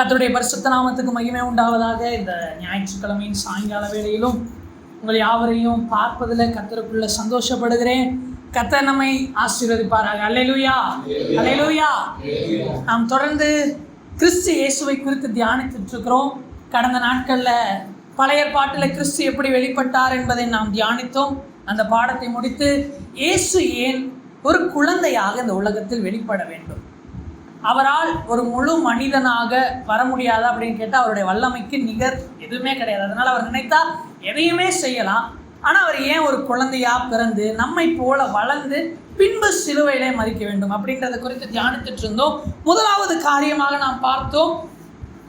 கர்த்தருடைய பரிசுத்த நாமத்துக்கு மகிமை உண்டாவதாக. இந்த ஞாயிற்றுக்கிழமையின் சாயங்கால வேளையிலும் உங்கள் யாவரையும் பார்ப்பதில் கர்த்தருக்குள்ள சந்தோஷப்படுகிறேன். கர்த்தர் நம்மை ஆசீர்வதிப்பாராக. அல்லேலூயா, அல்லேலூயா. நாம் தொடர்ந்து கிறிஸ்து இயேசுவை குறித்து தியானித்துட்டு இருக்கிறோம். கடந்த நாட்களில் பழைய ஏற்பாட்டில் கிறிஸ்து எப்படி வெளிப்பட்டார் என்பதை நாம் தியானித்தோம். அந்த பாடத்தை முடித்து இயேசு ஏன் ஒரு குழந்தையாக இந்த உலகத்தில் வெளிப்பட வேண்டும், அவரால் ஒரு முழு மனிதனாக வர முடியாது அப்படின்னு கேட்டால் அவருடைய வல்லமைக்கு நிகர் எதுவுமே கிடையாது. அதனால் அவர் நினைத்தா எதையுமே செய்யலாம். ஆனால் அவர் ஏன் ஒரு குழந்தையாக பிறந்து நம்மை போல வளர்ந்து பின்பு சிலுவையிலே மறிக்க வேண்டும் அப்படின்றத குறித்து தியானித்துட்டு இருந்தோம். முதலாவது காரியமாக நாம் பார்த்தோம்,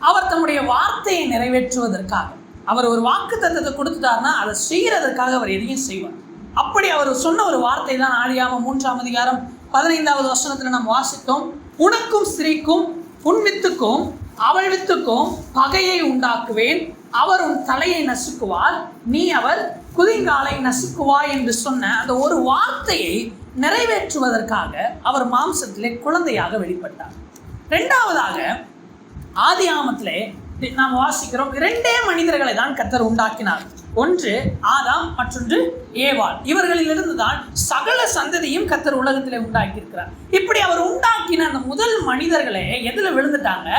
அவர் தம்முடைய வார்த்தையை நிறைவேற்றுவதற்காக. அவர் ஒரு வாக்கு தத்தத்தை கொடுத்துட்டாருன்னா அதை செய்கிறதற்காக அவர் எதையும் செய்வார். அப்படி அவர் சொன்ன ஒரு வார்த்தை தான் ஆதியாகமம் 3ஆம் அதிகாரம் 15வது வசனத்தில் நாம் வாசித்தோம். உனக்கும் ஸ்திரீக்கும் உன் வித்துக்கும் அவள் வித்துக்கும் பகையை உண்டாக்குவேன், அவர் உன் தலையை நசுக்குவார், நீ அவர் குதிங்காலை நசுக்குவாய் என்று சொன்ன அந்த ஒரு வார்த்தையை நிறைவேற்றுவதற்காக அவர் மாம்சத்திலே குழந்தையாக வெளிப்பட்டார். இரண்டாவதாக ஆதியாகமத்திலே நாம் வாசிக்கிறோம், 2 மனிதர்களை தான் கர்த்தர் உண்டாக்கினார். ஒன்று ஆதாம், மற்றொன்று ஏவாள். இவர்களிலிருந்து தான் சகல சந்ததியும் கர்த்தர் உலகத்திலே உண்டாக்கி இருக்கிறார். இப்படி அவர் உண்டாக்கின அந்த முதல் மனிதர்களே எதுல விழுந்துட்டாங்க?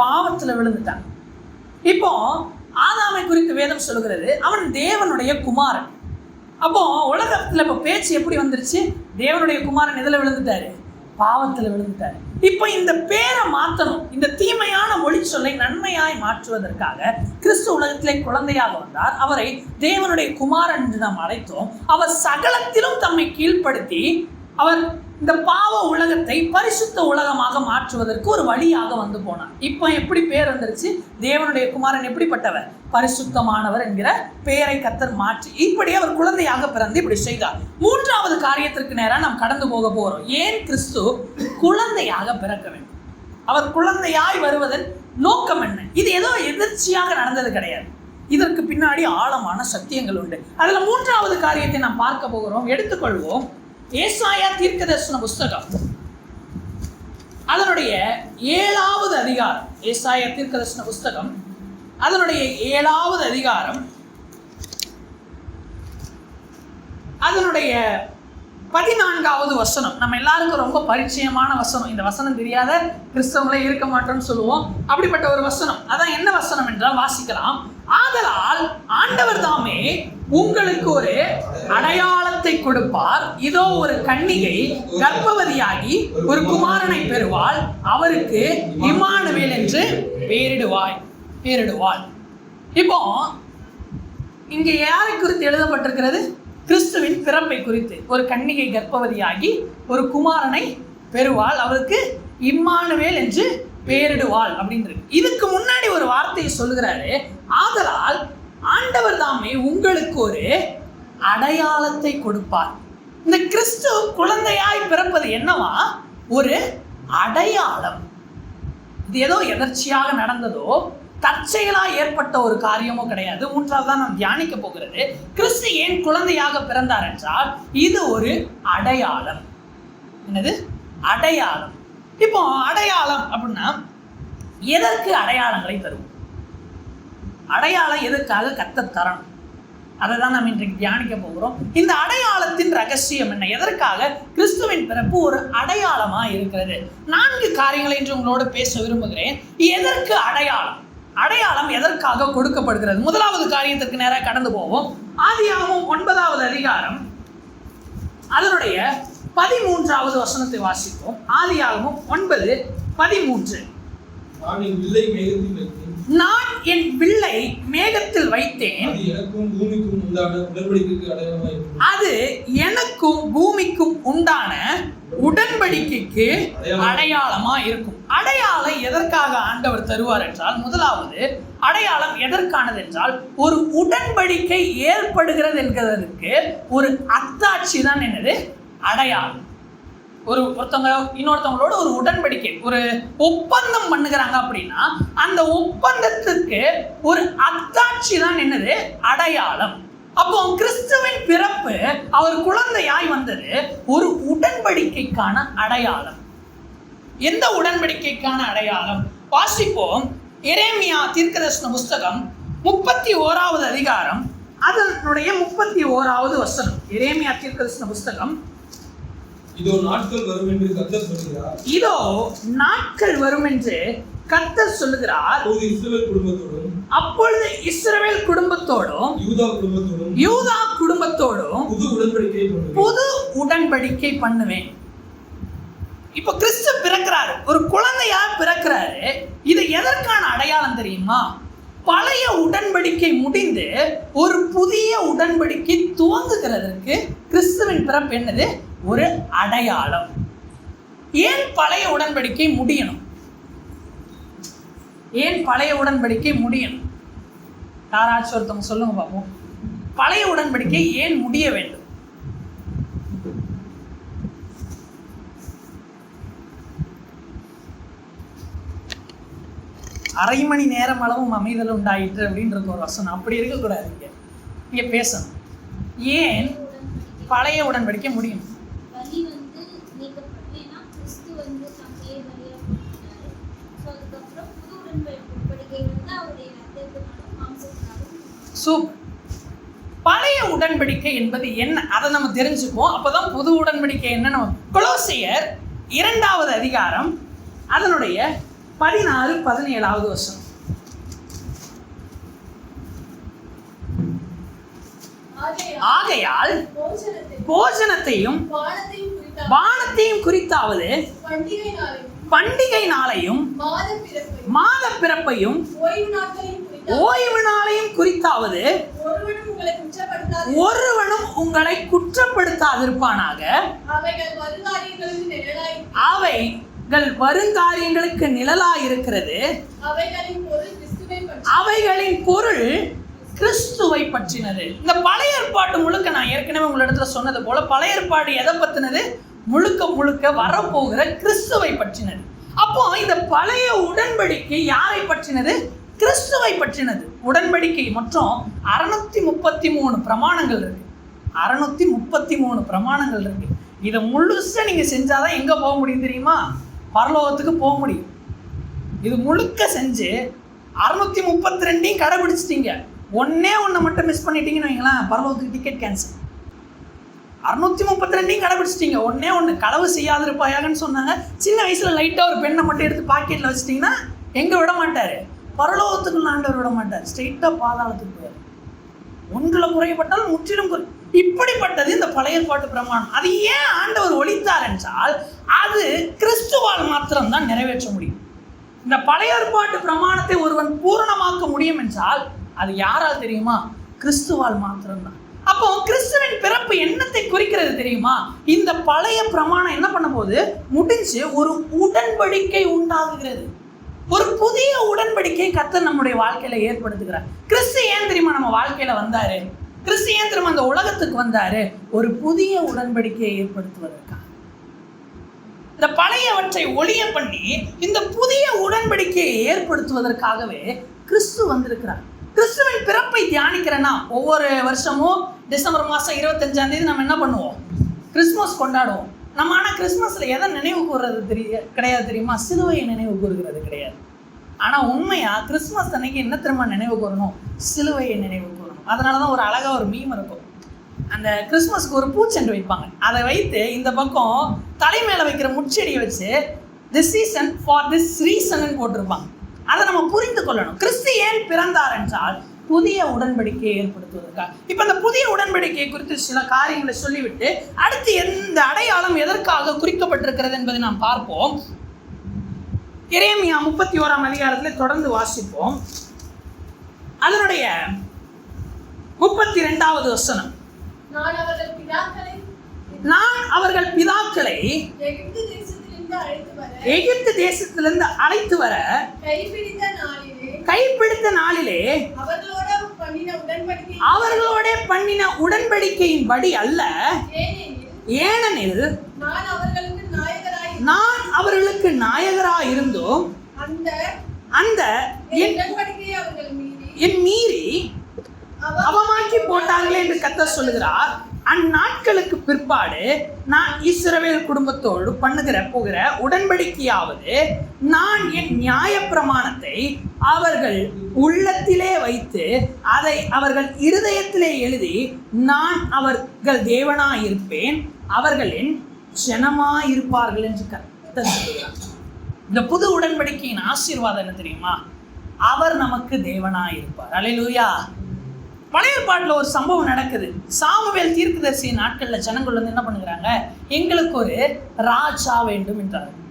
பாவத்துல விழுந்துட்டாங்க. இப்போ ஆதாமை குறித்து வேதம் சொல்கிறது, அவன் தேவனுடைய குமாரன். அப்போ உலகத்துல இப்போ பேச்சு எப்படி வந்துருச்சு? தேவனுடைய குமாரன் எதுல விழுந்துட்டாரு? பாவத்துல விழுந்துட்டாரு. இப்போ இந்த பேரை மாற்றணும், இந்த தீமையான மொழி சொல்லை நன்மையாய் மாற்றுவதற்காக கிறிஸ்து உலகத்திலே குழந்தையாக வந்தார். அவரை தேவனுடைய குமாரன் என்று நாம் அழைத்தோம். அவர் சகலத்திலும் தம்மை கீழ்ப்படுத்தி அவர் இந்த பாவ உலகத்தை பரிசுத்த உலகமாக மாற்றுவதற்கு ஒரு வழியாக வந்து போனார். இப்போ எப்படி பேர் வந்துருச்சு? தேவனுடைய குமாரன் எப்படிப்பட்டவர்? பரிசுத்தமானவர் என்கிற பெயரை கர்த்தர் மாற்றி இப்படி அவர் குழந்தையாக பிறந்து இப்படி செய்தார். மூன்றாவது காரியத்திற்கு நேராக நாம் கடந்து போக போகிறோம். ஏன் கிறிஸ்து குழந்தையாக பிறக்க வேண்டும்? அவர் குழந்தையாய் வருவதன் நோக்கம் என்ன? இது ஏதோ எதிர்ச்சியாக நடந்தது கிடையாது. இதற்கு பின்னாடி ஆழமான சத்தியங்கள் உண்டு. அதில் மூன்றாவது காரியத்தை நாம் பார்க்க போகிறோம். எடுத்துக்கொள்வோம் ஏசாயா தீர்க்கதரிசன புஸ்தகம், அதனுடைய 7வது அதிகாரம். ஏசாயா தீர்க்கதரிசன புஸ்தகம் அதனுடைய 7வது அதிகாரம், அதனுடைய 14வது வசனம். நம்ம எல்லாருக்கும் ரொம்ப பரிச்சயமான வசனம். இந்த வசனம் தெரியாத கிறிஸ்தவங்களே இருக்க மாட்டோம்னு சொல்லுவோம். அப்படிப்பட்ட ஒரு வசனம். அதான் என்ன வசனம் என்றால் வாசிக்கலாம். ஆதலால் ஆண்டவர் தாமே உங்களுக்கு ஒரு அடையாளத்தை கொடுப்பார், இதோ ஒரு கன்னிகை கர்ப்பவதியாகி ஒரு குமாரனை பெறுவாள், அவருக்கு இம்மானுவேல் என்று பெயரிடுவாள். இப்போ இங்க யாரை குறித்து எழுதப்பட்டிருக்கிறது? கிறிஸ்துவின் பிறப்பை குறித்து. ஒரு கன்னிகை கர்ப்பவதியாகி ஒரு குமாரனை பெறுவாள், அவருக்கு இம்மானுவேல் என்று பெயரிடுவாள் அப்படின்றது. இதுக்கு முன்னாடி ஒரு வார்த்தையை சொல்லுகிறாரு, ஆதலால் ஆண்டவர் தாமே உங்களுக்கு ஒரு அடையாளத்தை கொடுப்பார். இந்த கிறிஸ்து குழந்தையாய் பிறப்பது என்னவா? ஒரு அடையாளம். இது ஏதோ எதர்ச்சியாக நடந்ததோ தற்செயலாக ஏற்பட்ட ஒரு காரியமோ கிடையாது. மூன்றாவது தான் நாம் தியானிக்க போகிறது. கிறிஸ்து ஏன் குழந்தையாக பிறந்தார் என்றால் இது ஒரு அடையாளம். என்னது? அடையாளம். இப்போ அடையாளம் அப்படின்னா எதற்கு அடையாளங்களை தரும்? அடையாளம் எதற்காக கர்த்தர் தரணும்? அதை தான் நாம் இன்றைக்கு தியானிக்க போகிறோம். இந்த அடையாளத்தின் ரகசியம் என்ன? எதற்காக கிறிஸ்துவின் பிறப்பு ஒரு அடையாளமாக இருக்கிறது? 4 காரியங்களை இன்று உங்களோடு பேச விரும்புகிறேன். எதற்கு அடையாளம்? அடையாளம் எதற்காக கொடுக்கப்படுகிறது? முதலாவது காரியத்திற்கு நேராக கடந்து போவோம். ஆதியாகமம் 9வது அதிகாரம் அதனுடைய 13வது வசனத்தை வாசிப்போம். ஆதியாகமம் 9:13. நான் என் வில்லை மேகத்தில் வைத்தேன், அது எனக்கும் பூமிக்கும் உண்டான உடன்படிக்கைக்கு அடையாளமா இருக்கும். அடையாளம் எதற்காக ஆண்டவர் தருவார் என்றால், முதலாவது அடையாளம் எதற்கானது என்றால் ஒரு உடன்படிக்கை ஏற்படுகிறது என்கிறதற்கு ஒரு அத்தாட்சி தான் என்னது? அடையாளம். ஒருத்தவங்க இன்னொருத்தவங்களோட ஒரு உடன்படிக்கை, ஒரு ஒப்பந்தம் பண்ணுகிறாங்க அப்படின்னா அந்த ஒப்பந்தத்துக்கு ஒரு அத்தாட்சி தான் என்னது? அடையாளம். அப்போ கிறிஸ்துவின் பிறப்பு, அவர் குழந்தையாய் வந்தது ஒரு உடன்படிக்கைக்கான அடையாளம். எந்த உடன்படிக்கைக்கான அடையாளம்? வாசிப்போம். எரேமியா தீர்க்கதரிசன புஸ்தகம் 31வது அதிகாரம் அதனுடைய 31வது வசனம். எரேமியா தீர்க்கதரிசன புஸ்தகம். இதோ நாட்கள் வரும் என்று கர்த்தர் சொல்கிறார். இதோ நாட்கள் வரும் என்று கர்த்தர் சொல்லுகிறார். அப்பொழுது இஸ்ரவேல் குடும்பத்தோடும் யூதா குடும்பத்தோடும் புது உடன்படிக்கை பண்ணுவேன். இப்ப கிறிஸ்து பிறக்கிறாரு, ஒரு குழந்தையா பிறக்கிறாரு. இது எதற்கான அடையாளம் தெரியுமா? பழைய உடன்படிக்கை முடிந்து ஒரு புதிய உடன்படிக்கை துவங்குகிறதற்கு கிறிஸ்துவின் பிறப்பு என்னது? ஒரு அடையாளம். ஏன் பழைய உடன்படிக்கை முடியணும்? ஏன் பழைய உடன்படிக்கை முடியணும்? யாராச்சும் ஒருத்தவங்க சொல்லுங்க பாப்போம். பழைய உடன்படிக்கை ஏன் முடிய வேண்டும்? அரை மணி நேரம் அளவும் அமைதல் உண்டாயிற்று அப்படின்றது ஒரு வசனம். அப்படி இருக்கக்கூடாது. இங்க பேசணும். ஏன் பழைய உடன்படிக்கை முடியும்? பழைய உடன்படிக்கை என்பது என்ன, அதை நம்ம தெரிஞ்சுப்போம். அப்பதான் புது உடன்படிக்கை என்ன. கொலோசியர் 2வது அதிகாரம் அதனுடைய 16-17வது வசனம். ஆகையால் போஜனத்தையும் பானத்தையும் குறித்தாவது பண்டிகை நாளையும் மாத பிறப்பையும் ஓய்வு நாளையும் குறித்தாவது ஒருவனும் உங்களை குற்றப்படுத்தாதிருப்பானாக. அவைகள் வருங்காரியங்களுக்கு நிழலாயிருக்கிறது. அவைகளின் பொருள் கிறிஸ்துவை பற்றினது. இந்த பழைய ஏற்பாடு முழுக்க நான் ஏற்கனவே உங்களிடத்துல சொன்னது போல பழைய ஏற்பாடு எதை பற்றினது? முழுக்க முழுக்க வரப்போகிற கிறிஸ்துவை பற்றினது. அப்போ இந்த பழைய உடன்படிக்கை யாரை பற்றினது? கிறிஸ்துவை பற்றினது. உடன்படிக்கை மொத்தம் 633 பிரமாணங்கள் இருக்கு. 633 பிரமாணங்கள் இருக்கு. இதை முழுசா நீங்க செஞ்சாதான் எங்க போக முடியும் தெரியுமா? பரலோகத்துக்கு போக முடியும். இது முழுக்க செஞ்சு 632 கடைபிடிச்சிட்டீங்க, ஒன்னே மட்டும் மிஸ் பண்ணிட்டீங்கன்னு வைங்களேன், பரலோகத்துக்கு டிக்கெட் கேன்சல். 632 கடைபிடிச்சிட்டீங்க, ஒன்று களவு செய்யாதிருப்பாயாகன்னு சொன்னாங்க. சின்ன வயசுல லைட்டா ஒரு பெண்ணை மட்டும் எடுத்து பாக்கெட்ல வச்சிட்டீங்கன்னா எங்க விட மாட்டாரு? பரலோகத்துக்குள்ள ஆண்டவர் விட மாட்டார். ஸ்ட்ரெயிட்டா பாதாளத்துக்கு போவார். ஒன்றுல குறைபட்டால் முற்றிலும் இப்படிப்பட்டது இந்த பழைய ஏற்பாட்டு பிரமாணம். அது ஏன் ஆண்டவர் ஒழித்தார் என்றால் அது கிறிஸ்துவால் மாத்திரம்தான் நிறைவேற்ற முடியும். இந்த பழைய ஏற்பாட்டு பிரமாணத்தை ஒருவன் பூரணமாக்க முடியும் என்றால் அது யாரால் தெரியுமா? கிறிஸ்துவால் மாத்திரம்தான். அப்போ கிறிஸ்துவின் பிறப்பு என்னத்தை குறிக்கிறது தெரியுமா? இந்த பழைய பிரமாணம் என்ன பண்ண போது முடிஞ்சு ஒரு உடன்படிக்கை உண்டாகுகிறது. ஒரு புதிய உடன்படிக்கை கர்த்தர் நம்முடைய வாழ்க்கையில ஏற்படுத்துகிறார். கிறிஸ்து ஏன் தெரியுமா நம்ம வாழ்க்கையில வந்தாரு? கிறிஸ்து ஏன் தெரியுமா அந்த உலகத்துக்கு வந்தாரு? ஒரு புதிய உடன்படிக்கையை ஏற்படுத்துவதற்காக. இந்த பழையவற்றை ஒழிய பண்ணி இந்த புதிய உடன்படிக்கையை ஏற்படுத்துவதற்காகவே கிறிஸ்து வந்திருக்கிறார். கிறிஸ்துவின் பிறப்பை தியானிக்கிறேன்னா ஒவ்வொரு வருஷமும் டிசம்பர் மாதம் 25ஆம் தேதி நம்ம என்ன பண்ணுவோம்? கிறிஸ்மஸ் கொண்டாடுவோம். நம்ம ஆனால் கிறிஸ்மஸில் எதை நினைவு கூறுறது கிடையாது தெரியுமா? சிலுவையை நினைவு கூறுகிறது கிடையாது. ஆனால் உண்மையாக கிறிஸ்மஸ் அன்னைக்கு என்ன திரும்ப நினைவு கூறணும்? சிலுவையை நினைவு கூறணும். அதனால தான் ஒரு அழகாக ஒரு மீம் இருக்கும். அந்த கிறிஸ்மஸ்க்கு ஒரு பூச்செண்டு வைப்பாங்க. அதை வைத்து இந்த பக்கம் தலைமையில வைக்கிற முச்செடியை வச்சு this season for this reason போட்டிருப்பாங்க. அதை நம்ம புரிந்து கொள்ளணும். கிறிஸ்து ஏன் பிறந்தார் என்றால் புதிய உடன்படிக்கையை ஏற்படுத்துவதற்காக. இப்ப இந்த புதிய உடன்படிக்கையை குறித்து சில காரியங்களை சொல்லிவிட்டு அடுத்து எந்த அடையாளம் எதற்காக குறிக்கப்பட்டிருக்கிறது என்பதை நாம் பார்ப்போம். எரேமியா 31ஆம் அதிகாரத்தில் தொடர்ந்து வாசிப்போம். அதனுடைய 32வது வசனம். நான் அவர்கள் பிதாக்களை எகிப்து தேசத்திலிருந்து அழைத்து வர கைப்பிடித்த நாளிலே அவர்களோட பண்ணின உடன்படிக்கையின் படி அல்ல, ஏனெனில் நான் அவர்களுக்கு நாயகராய் இருந்தோம் அந்த என் மீறி அவமாக்கி போட்டார்களே என்று கர்த்தர் சொல்லுகிறார். அந்நாட்களுக்கு பிற்பாடு நான் இஸ்ரவேல் குடும்பத்தோடு போகிற உடன்படிக்கையாவது, நான் என் நியாயப்பிரமாணத்தை அவர்கள் உள்ளத்திலே வைத்து அதை அவர்கள் இருதயத்திலே எழுதி, நான் அவர்கள் தேவனாயிருப்பேன், அவர்கள் என் ஜனமாயிருப்பார்கள் என்று கர்த்தர் சொல்கிறார். இந்த புது உடன்படிக்கையின் ஆசீர்வாதம் என்ன தெரியுமா? அவர் நமக்கு தேவனாயிருப்பார். அல்லேலூயா. பழைய ஏற்பாட்டில் ஒரு சம்பவம் நடக்குது. சாமுவேல் தீர்க்கதரிசி நாட்கள்ல ஜனங்கள் என்ன பண்ணுகிறாங்க, எங்களுக்கு ஒரு ராஜா வேண்டும் என்றார்கள்.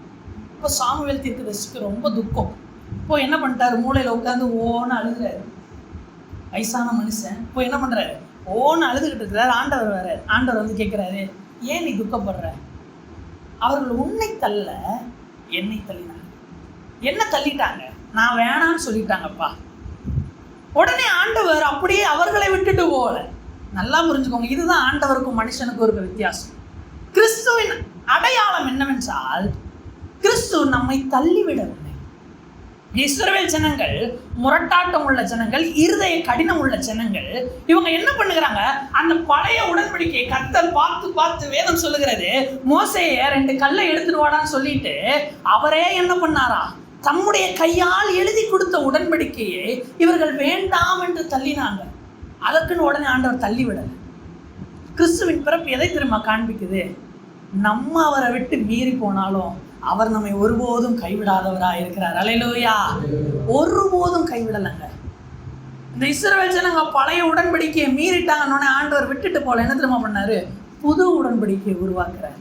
இப்போ சாமுவேல் தீர்க்கதரிசிக்கு ரொம்ப துக்கம். இப்போ என்ன பண்ணிட்டாரு, மூளையில உட்காந்து ஓன்னு அழுகிறாரு. வயசான மனுஷன் இப்போ என்ன பண்றாரு, ஓன்னு அழுதுகிட்டு இருக்கிறார். ஆண்டவர் வர்றாரு. ஆண்டவர் வந்து கேட்கிறாரு, ஏன் நீ துக்கப்படுற? அவர்கள் உன்னை தள்ள என்னை தள்ளினாங்க. என்ன தள்ளிட்டாங்க? நான் வேணான்னு சொல்லிட்டாங்கப்பா. உடனே ஆண்டவர் அப்படியே அவர்களை விட்டுட்டு போகல. நல்லா புரிஞ்சுக்கோங்க, இதுதான் ஆண்டவருக்கும் மனுஷனுக்கும் ஒரு வித்தியாசம். கிறிஸ்துவின் அடையாளம் என்னவென்றால், கிறிஸ்து நம்மை தள்ளிவிடவில்லை. இஸ்ரவேல் ஜனங்கள் முரட்டாட்டம் உள்ள ஜனங்கள், இருதய கடினம் உள்ள ஜனங்கள். இவங்க என்ன பண்ணுகிறாங்க, அந்த பழைய உடன்படிக்கையை கர்த்தர் பார்த்து பார்த்து வேதம் சொல்லுகிறது, மோசேயை 2 கல்லை எடுத்துட்டு வாடான்னு சொல்லிட்டு அவரே என்ன பண்ணாரா, தம்முடைய கையால் எழுதி கொடுத்த உடன்படிக்கையை இவர்கள் வேண்டாம் என்று தள்ளினாங்க. அதற்குன்னு உடனே ஆண்டவர் தள்ளிவிடல. கிறிஸ்துவின் பிறப்பு எதை திரும்ப காண்பிக்குது? நம்ம அவரை விட்டு மீறி போனாலும் அவர் நம்மை ஒருபோதும் கைவிடாதவராக இருக்கிறார். அல்லேலூயா. ஒருபோதும் கைவிடலைங்க. இந்த இஸ்ரவேல் ஜனங்க பழைய உடன்படிக்கையை மீறிட்டாங்கன்னு ஆண்டவர் விட்டுட்டு போல என்ன திரும்ப பண்ணாரு, புது உடன்படிக்கையை உருவாக்குறார்.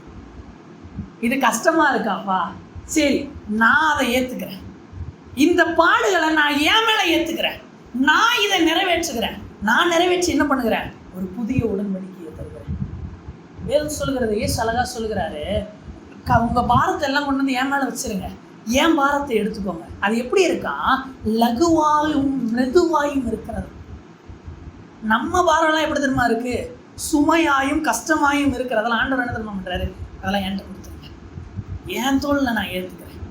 இது கஷ்டமா இருக்காப்பா, சரி நான் அதை ஏத்துக்கிறேன். இந்த பாடுகளை நான் என் மேல ஏத்துக்கிறேன். நான் இதை நிறைவேற்றுகிறேன். நான் நிறைவேற்றி என்ன பண்ணுகிறேன், ஒரு புதிய உடன்படிக்கையை தருகிறேன். வேதம் சொல்கிறது, ஏசு அழகா சொல்கிறாரு, உங்க பாரத்தை எல்லாம் கொண்டு வந்து என் மேல வச்சிருங்க, என் பாரத்தை எடுத்துக்கோங்க. அது எப்படி இருக்கா, லகுவாயும் மெதுவாயும் இருக்கிறது. நம்ம பாரம்லாம் எப்படி தெரியுமா இருக்கு, சுமையாயும் கஷ்டமாயும் இருக்கிறதெல்லாம் ஆண்டவர் என்ன தெரியுமா பண்றாரு, அதெல்லாம் என்கிட்ட கொடுத்துருங்க, என் தோல்ல நான் ஏற்றுக்கிறேன்,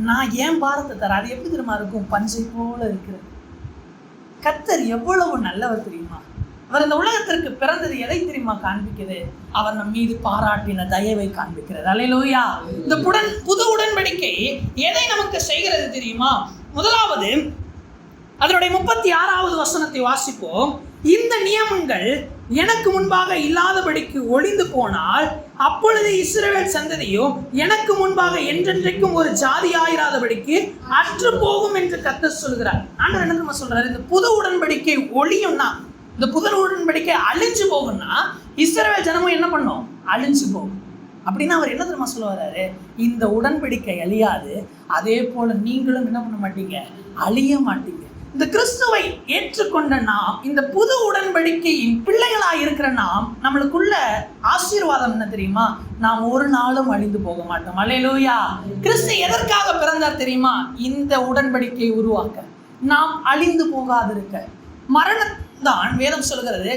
நான் என் பாரத்தை தரேன். அது எப்படி தெரியுமா இருக்கும், பஞ்சை போல இருக்கிறது. கர்த்தர் எவ்வளவு நல்லவர் தெரியுமா? அவர் இந்த உலகத்திற்கு பிறந்தது எதை தெரியுமா காண்பிக்கிறது, அவர் நம் மீது பாராட்டின தயவை காண்பிக்கிறது. அல்லேலூயா. இந்த புது உடன்படிக்கை எதை நமக்கு செய்கிறது தெரியுமா? முதலாவது, அதனுடைய 36வது வசனத்தை வாசிப்போம். இந்த நியமங்கள் எனக்கு முன்பாக இல்லாதபடிக்கு ஒளிந்து போனால், அப்பொழுது இஸ்ரவேல் சந்ததியோ எனக்கு முன்பாக என்றென்றைக்கும் ஒரு ஜாதியாயிராதபடிக்கு அற்று போகும் என்று கர்த்தர் சொல்கிறார். ஆண்டவர் என்ன தெரியுமா சொல்றாரு, இந்த புது உடன்படிக்கை ஒளியும்னா, இந்த புது உடன்படிக்கை அழிஞ்சு போகும்னா, இஸ்ரவேல் ஜனமும் என்ன பண்ணும், அழிஞ்சு போகும். அப்படின்னா அவர் என்ன தெரியுமா சொல்ல வர்றாரு, இந்த உடன்படிக்கை அழியாது, அதே போல நீங்களும் என்ன பண்ண மாட்டீங்க, அழிய மாட்டீங்க. இந்த கிறிஸ்துவை ஏற்றுக்கொண்ட நாம், இந்த புது உடன்படிக்கையின் பிள்ளைகளாக இருக்கிற நாம், நம்மளுக்குள்ள ஆசீர்வாதம் என்ன தெரியுமா, நாம் ஒரு நாளும் அழிந்து போக மாட்டோம். அல்லேலூயா. கிறிஸ்து எதற்காக பிறந்தார் தெரியுமா? இந்த உடன்படிக்கையை உருவாக்க, நாம் அழிந்து போகாதிருக்க. மரணம்தான் வேதம் சொல்கிறது,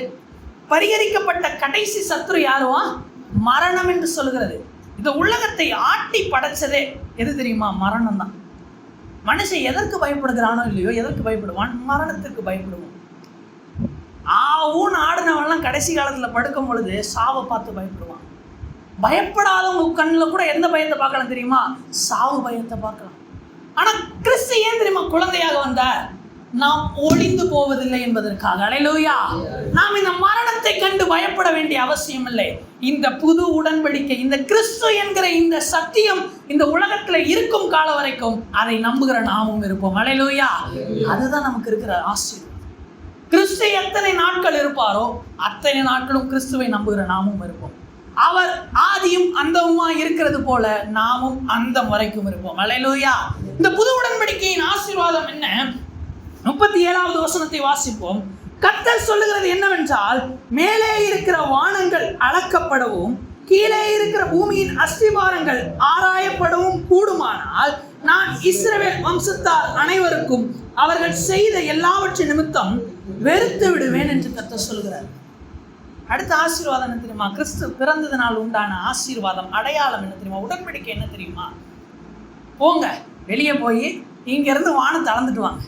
பரிகரிக்கப்பட்ட கடைசி சத்துரு யாருவா, மரணம் என்று சொல்கிறது. இந்த உலகத்தை ஆட்டி படைச்சதே எது தெரியுமா, மரணம் தான். மனுஷன் எதற்கு பயப்படுகிறானோ இல்லையோ, எதற்கு பயப்படுவான், மரணத்திற்கு பயப்படுவான். ஆவுன்னு ஆடினவன்லாம் கடைசி காலத்துல படுக்கும் பொழுது சாவை பார்த்து பயப்படுவான். பயப்படாதவங்க கண்ணில் கூட எந்த பயத்தை பார்க்கலாம் தெரியுமா, சாவு பயத்தை பார்க்கலாம். ஆனா கிறிஸ்து ஏன் தெரியுமா குழந்தையாக வந்தார், நாம் ஒளிந்து போவதில்லை என்பதற்காக. அல்லேலூயா. நாம் இந்த மரணத்தை கண்டு பயப்பட வேண்டிய அவசியம் இல்லை. இந்த புது உடன்படிக்கை, இந்த கிறிஸ்து என்கிற இந்த சத்தியம் இந்த உலகத்துல இருக்கும் கால வரைக்கும் அதை நம்புகிற நாமும் இருப்போம். அல்லேலூயா. அதுதான் நமக்கு இருக்கிற ஆசீர்வாதம். கிறிஸ்து எத்தனை நாட்கள் இருப்பாரோ அத்தனை நாட்களும் கிறிஸ்துவை நம்புகிற நாமும் இருப்போம். அவர் ஆதியும் அந்தமுமா இருக்கிறது போல நாமும் அந்த வரைக்கும் இருப்போம். அல்லேலூயா. இந்த புது உடன்படிக்கையின் ஆசீர்வாதம் என்ன? 37வது வசனத்தை வாசிப்போம். கர்த்தர் சொல்லுகிறது என்னவென்றால், மேலே இருக்கிற வானங்கள் அளக்கப்படவும் கீழே இருக்கிற பூமியின் அஸ்திபாரங்கள் ஆராயப்படவும் கூடுமானால், நான் இஸ்ரவேல் வம்சத்தார் அனைவருக்கும் அவர்கள் செய்த எல்லாவற்றின் நிமித்தம் வெறுத்து விடுவேன் என்று கர்த்தர் சொல்கிறார். அடுத்த ஆசீர்வாதம் என்ன தெரியுமா? கிறிஸ்து பிறந்ததுனால் உண்டான ஆசீர்வாதம், அடையாளம் என்ன தெரியுமா? உடன்படிக்கை என்ன தெரியுமா? போங்க வெளியே போய் இங்க இருந்து வானத்தை அளந்துட்டு வாங்க.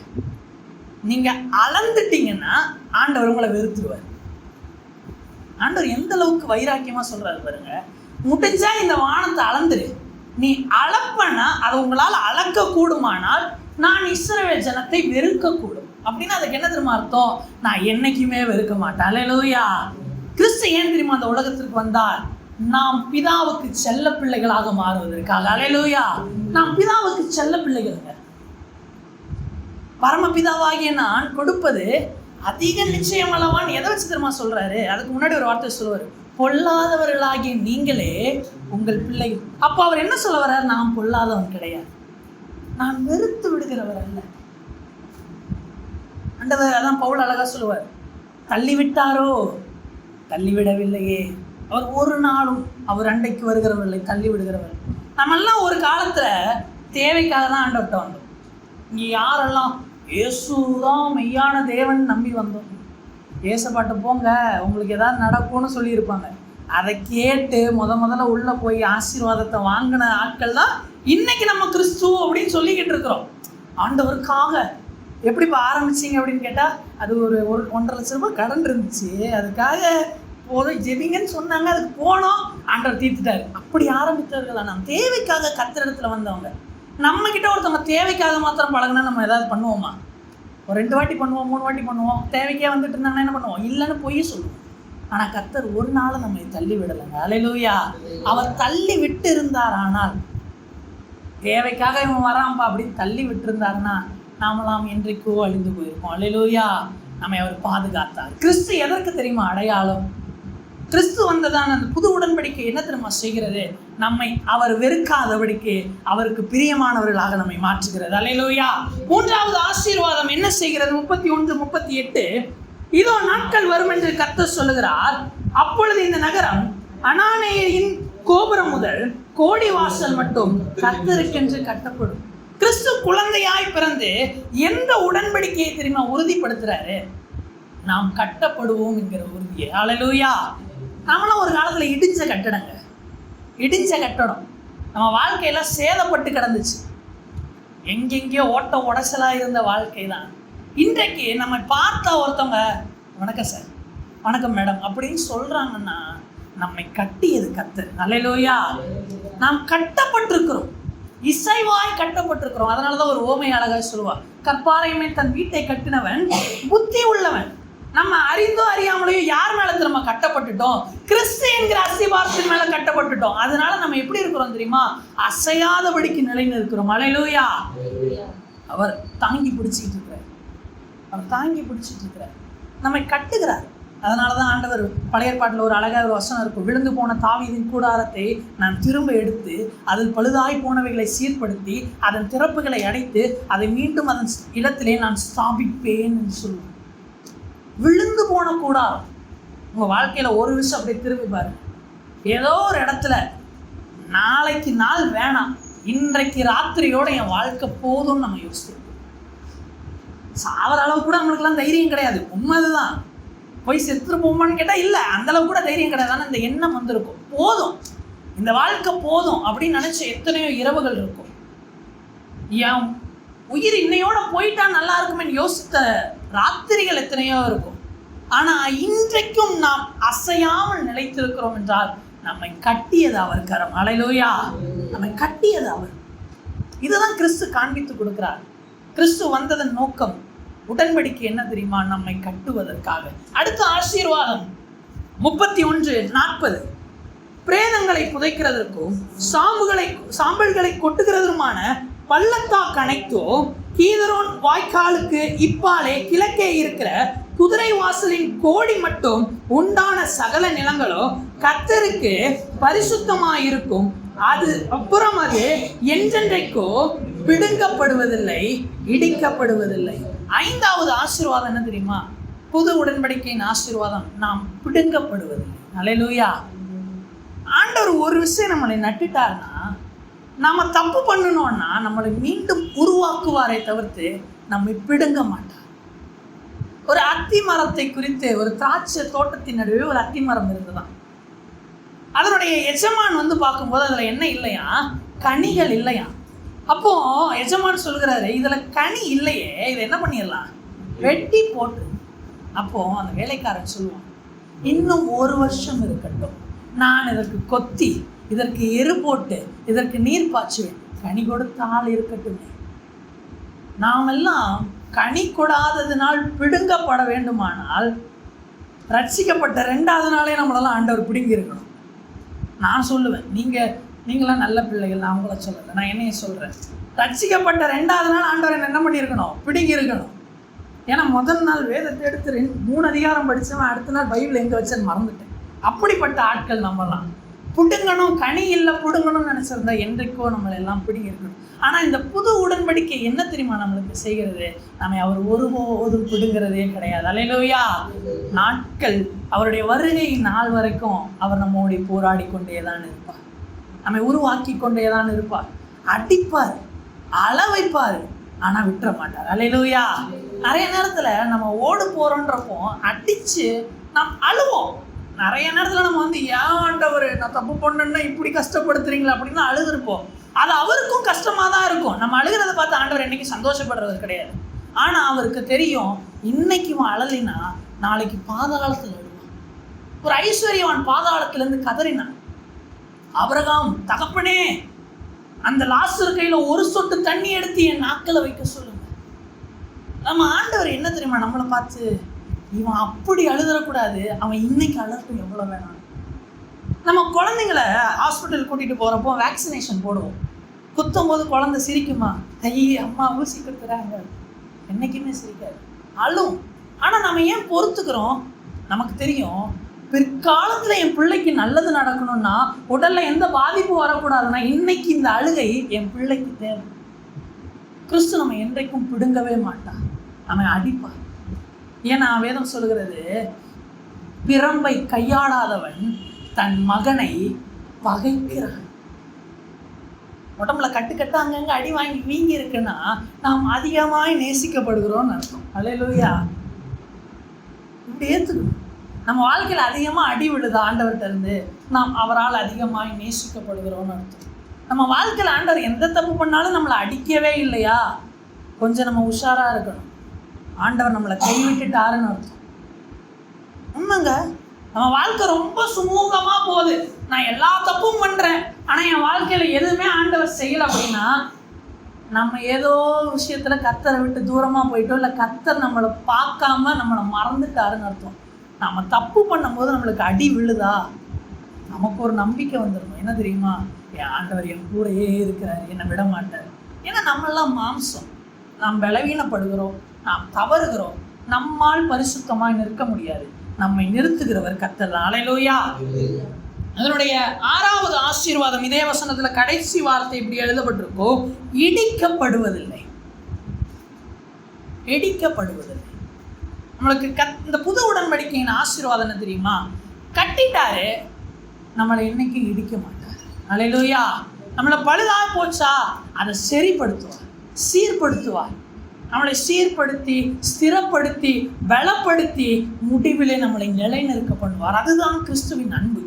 நீங்க அளந்துட்டீங்கன்னா ஆண்டவர் உங்களை வெறுத்துருவார். ஆண்டவர் எந்த அளவுக்கு வைராக்கியமா சொல்றாரு பாருங்க. முடிஞ்சா இந்த வானத்தை அளந்துரு, நீ அளப்பனா அதை உங்களால் அளக்க கூடுமானால் நான் இஸ்ரவேல் ஜனத்தை வெறுக்க கூடும். அப்படின்னா அதுக்கு என்ன தெரியுமா அர்த்தம்? நான் என்னைக்குமே வெறுக்க மாட்டேன். அல்லேலூயா. கிறிஸ்து ஏன் தெரியுமா அந்த உலகத்திற்கு வந்தார்? நாம் பிதாவுக்கு செல்ல பிள்ளைகளாக மாறுவதற்காக. அல்லேலூயா. நாம் பிதாவுக்கு செல்ல பிள்ளைகள். பரமபிதாவாகிய நான் கொடுப்பது அதிக நிச்சயம் அல்லவான்னு எதை வச்சு தெரியுமா சொல்றாரு? அதுக்கு முன்னாடி ஒரு வார்த்தை சொல்லுவாரு, பொல்லாதவர்களாகிய நீங்களே உங்கள் பிள்ளைகள். அப்போ அவர் என்ன சொல்ல வர்றார்? நான் பொல்லாதவன் கிடையாது, நான் வெறுத்து விடுகிறவர் அல்ல. ஆண்டவர் அதான் பவுல் அழகா சொல்லுவார், தள்ளிவிட்டாரோ? தள்ளிவிடவில்லையே. அவர் ஒரு நாளும் அவர் அண்டைக்கு வருகிறவர்களை தள்ளி விடுகிறவர். நம்மெல்லாம் ஒரு காலத்துல தேவைக்காக தான் ஆண்டவர்கிட்ட வந்தோம். இங்கே யாரெல்லாம் இயேசுதான் மெய்யான தேவன் நம்பி வந்தோம், ஏசப்பாட்ட போங்க உங்களுக்கு ஏதாவது நடக்கும்னு சொல்லியிருப்பாங்க. அதை கேட்டு முதல்ல உள்ளே போய் ஆசீர்வாதத்தை வாங்கின ஆட்கள் தான் இன்னைக்கு நம்ம கிறிஸ்து அப்படின்னு சொல்லிக்கிட்டு இருக்கிறோம். ஆண்டவருக்காக எப்படிப்பா ஆரம்பிச்சிங்க அப்படின்னு கேட்டால், அது ஒரு 1.5 லட்ச ரூபாய் கடன் இருந்துச்சு, அதுக்காக போதும் ஜெபிங்கன்னு சொன்னாங்க, அதுக்கு போனோம், ஆண்டவர் தீர்த்துட்டாரு. அப்படி ஆரம்பித்தவர்களா நாம்? தேவைக்காக கர்த்தர் இடத்துல வந்தவங்க. நம்ம கிட்ட ஒருத்தவங்க தேவைக்காக மாத்திரம் பழகினா நம்ம ஏதாவது பண்ணுவோமா? ஒரு 2 வாட்டி பண்ணுவோம், 3 வாட்டி பண்ணுவோம். தேவைக்கே வந்துட்டு இருந்தாங்கன்னா என்ன பண்ணுவோம்? இல்லைன்னு பொய் சொல்லுவோம். ஆனால் கர்த்தர் ஒரு நாள் நம்மை தள்ளி விடலைங்க. அல்லேலூயா. அவர் தள்ளி விட்டு இருந்தார். ஆனால் தேவைக்காக இவன் வரான்பா அப்படின்னு தள்ளி விட்டு இருந்தாருன்னா நாமெல்லாம் என்றைக்கோ அழிந்து போயிருக்கோம். அல்லேலூயா. நம்மை அவர் பாதுகாத்தார். கிறிஸ்து எதற்கு தெரியுமா அடையாளம்? கிறிஸ்து வந்ததான அந்த புது உடன்படிக்கை என்ன தெரியுமா செய்கிறது? நம்மை அவர் வெறுக்காதபடிக்கு அவருக்கு பிரியமானவர்களாக நம்மை மாற்றுகிறது. அல்லேலூயா. 3வது ஆசீர்வாதம் என்ன செய்கிறது? 31, 38, இதோ நாட்கள் வரும் என்று கர்த்தர் சொல்லுகிறார், அப்பொழுது இந்த நகரம் அனானேயரின் கோபுரம் முதல் கோடி வாசல் மட்டும் கர்த்தருக்கென்று கட்டப்படும். கிறிஸ்து குழந்தையாய் பிறந்து எந்த உடன்படிக்கையை தெரியுமா உறுதிப்படுத்துறாரு? நாம் கட்டப்படுவோம் என்கிற உறுதியை. அல்லேலூயா. நாமளும் ஒரு காலத்தில் இடிஞ்ச கட்டடம் நம்ம வாழ்க்கையில சேதப்பட்டு கிடந்துச்சு. எங்கெங்கேயோ ஓட்ட உடச்சலாக இருந்த வாழ்க்கை தான். இன்றைக்கு நம்ம பார்த்த ஒருத்தவங்க வணக்கம் சார், வணக்கம் மேடம் அப்படின்னு சொல்றாங்கன்னா நம்மை கட்டியது கர்த்தர். அல்லேலூயா. நாம் கட்டப்பட்டிருக்கிறோம், இசைவாய் கட்டப்பட்டிருக்கிறோம். அதனாலதான் ஒரு ஓமை அழகா சொல்லுவா, கற்பாறையுமே தன் வீட்டை கட்டினவன் புத்தி உள்ளவன். நம்ம அறிந்தோ அறியாமலையோ யார் மேல நம்ம கட்டப்பட்டுட்டோம்? கிறிஸ்து என்கிற அஸ்திபாரத்தின் மேல கட்டப்பட்டுட்டோம். அதனால நம்ம எப்படி இருக்கிறோம் தெரியுமா? அசையாதபடிக்கு நிலையில் இருக்கிறோம். அல்லேலூயா. அவர் தாங்கி பிடிச்சிட்டு இருக்கிறார், அவர் தாங்கி பிடிச்சிட்டு இருக்கிறார், நம்மை கட்டுகிறார். அதனாலதான் ஆண்டவர் பழைய ஏற்பாட்டில் ஒரு அழகாக ஒரு வசனம் இருக்கும், விழுந்து போன தாவீதின் கூடாரத்தை நான் திரும்ப எடுத்து அதில் பழுதாய் போனவைகளை சீர்படுத்தி அதன் திறப்புகளை அடைத்து அதை மீண்டும் அதன் இடத்திலே நான் ஸ்தாபிப்பேன் என்று சொல்லுவேன். விழுந்து போன கூடாரம். உங்கள் வாழ்க்கையில் ஒரு விஷயம் அப்படியே திரும்பி பாருங்க. ஏதோ ஒரு இடத்துல நாளைக்கு நாள் வேணாம், இன்றைக்கு ராத்திரியோட என் வாழ்க்கை போதும்னு நம்ம யோசிச்சிருக்கோம். சாவர அளவு கூட நம்மளுக்கெல்லாம் தைரியம் கிடையாது. உண்மை அதுதான். போய் செத்துட்டு போமான்னு கேட்டால் இல்லை, அந்த அளவு கூட தைரியம் கிடையாது. ஆனால் இந்த எண்ணம் வந்திருக்கும், போதும் இந்த வாழ்க்கை போதும் அப்படின்னு நினச்ச எத்தனையோ இரவுகள் இருக்கும். என் உயிர் இன்னையோட போயிட்டா நல்லா இருக்குமே யோசித்த ராத்திரிகள் எத்தனையோ இருக்கும். ஆனால் இன்றைக்கும் நாம் அசையாமல் நிலைத்திருக்கிறோம் என்றால் நம்மை கட்டியது அவர் கரம். அல்லேலூயா. நம்மை கட்டியது அவர். இதுதான் கிறிஸ்து காண்பித்து கொடுக்கிறார். கிறிஸ்து வந்ததன் நோக்கம் உடன்படிக்கை என்ன தெரியுமா? நம்மை கட்டுவதற்காக. அடுத்த ஆசீர்வாதம் 31:40, பிரேதங்களை புதைக்கிறதற்கும் சாம்பல்களை கொட்டுகிறதுமான பள்ளத்தாக்கு அனைத்தும் கீதரோன் வாய்க்காலுக்கு இப்பாலே கிழக்கே இருக்கிற குதிரை வாசலின் கோடி மட்டும் உண்டான சகல நிலங்களோ கர்த்தருக்கு பரிசுத்தமாயிருக்கும். அது அப்புறம் அது என்றென்றைக்கோ பிடுங்கப்படுவதில்லை, இடிக்கப்படுவதில்லை. 5வது ஆசீர்வாதம் என்ன தெரியுமா? புது உடன்படிக்கையின் ஆசீர்வாதம், நாம் பிடுங்கப்படுவதில்லை. அல்லேலூயா. ஆண்டவர் ஒரு விஷயம் நம்மளை நட்டுட்டார்னா, நம்ம தப்பு பண்ணணும்னா நம்மளை மீண்டும் உருவாக்குவாரை தவிர்த்து நம்மை பிடுங்க மாட்டார். ஒரு அத்தி மரத்தை குறித்து, ஒரு திராட்சை தோட்டத்தின் நடுவே ஒரு அத்தி மரம் இருந்துதான். அதனுடைய எஜமான் பார்க்கும்போது அதுல என்ன இல்லையா? கனிகள் இல்லையா. அப்போ எஜமான் சொல்கிறாரு, இதுல கனி இல்லையே, இதை என்ன பண்ணிடலாம்? வெட்டி போட்டு. அப்போ அந்த வேலைக்காரன் சொல்லுவான், இன்னும் 1 வருஷம் இருக்கட்டும், நான் இதற்கு கொத்தி, இதற்கு எரு போட்டு, இதற்கு நீர் பாய்ச்சுவேன், கனி கொடுத்தால் இருக்கட்டுமே. நாம் எல்லாம் கனி கொடாததினால் பிடுங்கப்பட வேண்டுமானால் ரட்சிக்கப்பட்ட 2வது நாளே நம்மளெல்லாம் ஆண்டவர் பிடுங்கி இருக்கணும். நான் சொல்லுவேன், நீங்களாம் நல்ல பிள்ளைகள், நான் உங்களை சொல்லலை, நான் என்னைய சொல்கிறேன். ரட்சிக்கப்பட்ட 2வது நாள் ஆண்டவர் என்ன பண்ணியிருக்கணும்? பிடுங்கி இருக்கணும். ஏன்னா முதல் நாள் வேதத்தை எடுத்து 3 அதிகாரம் படித்தவன் அடுத்த நாள் பைபிள் எங்கே வச்சேன்னு மறந்துட்டேன். அப்படிப்பட்ட ஆட்கள் நம்மலாம். பிடுங்கணும், கனி இல்லை பிடுங்கணும்னு நினச்சிருந்தா என்றைக்கோ நம்மளை எல்லாம் பிடுங்கி இருக்கணும். ஆனால் இந்த புது உடன்படிக்கை என்ன தெரியுமா நம்மளுக்கு செய்கிறது? நம்ம அவர் ஒருபோதும் பிடுங்கிறதே கிடையாது. அல்லேலூயா. நாட்கள், அவருடைய வருகை நாள் வரைக்கும் அவர் நம்மோடு போராடி கொண்டே தான் இருப்பார். நம்மை உருவாக்கி கொண்டே தான் இருப்பார். அடிப்பார், அளவைப்பார், ஆனால் விட்டுற மாட்டார். அல்லேலூயா. நிறைய நேரத்தில் நம்ம ஓடு போகிறோன்றப்போ அடித்து நாம் அழுவோம். நிறைய நேரத்தில் நம்ம ஏன் ஆண்டவர் நான் தப்பு பண்ணேன்னா இப்படி கஷ்டப்படுத்துறீங்களா அப்படின்னு அழுதுருப்போம். அது அவருக்கும் கஷ்டமாக தான் இருக்கும். நம்ம அழுகிறத பார்த்து ஆண்டவர் என்னைக்கு சந்தோஷப்படுறது கிடையாது. ஆனால் அவருக்கு தெரியும், இன்னைக்கு அழலினா நாளைக்கு பாதாளத்தில் அழுவான். ஒரு ஐஸ்வர்யவான் பாதாளத்திலேருந்து கதறினான். ஆபிரகாம், தகப்பனே, அந்த லாசர் கையில் 1 சொட்டு தண்ணி எடுத்து என் நாக்கில் வைக்க சொல்லுங்க. நம்ம ஆண்டவர் என்ன தெரியுமா நம்மளை பார்த்து, இவன் அப்படி அழுதக்கூடாது, அவன் இன்னைக்கு அழட்டும், எவ்வளோ வேணாம். நம்ம குழந்தைங்களை ஹாஸ்பிட்டல் கூட்டிகிட்டு போகிறப்போ வேக்சினேஷன் போடுவோம். குத்தும் போது குழந்தை சிரிக்குமா? ஐயே அம்மா ஊசி கொடுக்குறாங்க, என்றைக்குமே சிரிக்காது, அழும். ஆனால் நம்ம ஏன் பொறுத்துக்கிறோம்? நமக்கு தெரியும், பிற்காலத்தில் என் பிள்ளைக்கு நல்லது நடக்கணும்னா, உடலில் எந்த பாதிப்பு வரக்கூடாதுன்னா இன்னைக்கு இந்த அழுகை என் பிள்ளைக்கு தேவை. கிறிஸ்து நம்ம என்றைக்கும் பிடுங்கவே மாட்டான், அவன் அடிப்பான். ஏன்னா வேதம் சொல்லுகிறது, பிரம்பை கையாடாதவன் தன் மகனை பகைக்கிறான். உடம்புல கட்டுக்கட்டு அங்கங்க அடி வாங்கி வீங்கி இருக்குன்னா நாம் அதிகமாய் நேசிக்கப்படுகிறோம்னு அர்த்தம். அல்லேலூயா. இப்படி ஏற்றுக்கணும். நம்ம வாழ்க்கையில் அதிகமாக அடி விழுது ஆண்டவர்கிட்ட இருந்து, நாம் அவரால் அதிகமாய் நேசிக்கப்படுகிறோம்னு அர்த்தம். நம்ம வாழ்க்கையில் ஆண்டவர் எந்த தப்பு பண்ணாலும் நம்மளை அடிக்கவே இல்லையா, கொஞ்சம் நம்ம உஷாராக இருக்கணும். ஆண்டவர் நம்மளை கைவிட்டுட்டாருன்னு அர்த்தம். உண்மைங்க. நம்ம வாழ்க்கை ரொம்ப சுமூகமாக போகுது, நான் எல்லா தப்பும் பண்ணுறேன், ஆனால் என் வாழ்க்கையில் எதுவுமே ஆண்டவர் செய்யலை அப்படின்னா நம்ம ஏதோ விஷயத்தில் கர்த்தரை விட்டு தூரமாக போயிட்டோம், இல்லை கர்த்தர் நம்மளை பார்க்காம நம்மளை மறந்துட்டாருன்னு அர்த்தம். நம்ம தப்பு பண்ணும்போது நம்மளுக்கு அடி விழுதா, நமக்கு ஒரு நம்பிக்கை வந்துடணும். என்ன தெரியுமா? என் ஆண்டவர் என் கூடயே இருக்கிறார், என்னை விட மாட்டார். ஏன்னா நம்மளாம் மாம்சம், நாம் பலவீனப்படுகிறோம், நாம் தவறுகிறோம், நம்மால் பரிசுத்தமாக நிற்க முடியாது. நம்மை நிறுத்துகிறவர் கர்த்தர். அல்லேலூயா. அதனுடைய 6வது ஆசீர்வாதம் இதே வசனத்துல கடைசி வார்த்தை இப்படி எழுதப்பட்டிருக்கோ, இடிக்கப்படுவதில்லை. இடிக்கப்படுவதில்லை. நம்மளுக்கு இந்த புது உடன்படிக்கையின் ஆசீர்வாதம் என்ன தெரியுமா? கட்டிட்டாரு, நம்மளை என்னைக்கும் இடிக்க மாட்டார். அல்லேலூயா. நம்மளை பழுதா போச்சா அதை சரிப்படுத்துவார், சீர்படுத்துவார். நம்மளை சீர்படுத்தி, ஸ்திரப்படுத்தி, பலப்படுத்தி, முடிவிலே நம்மளை நிலைநிறுக்க பண்ணுவார். அதுதான் கிறிஸ்துவின் அன்பு.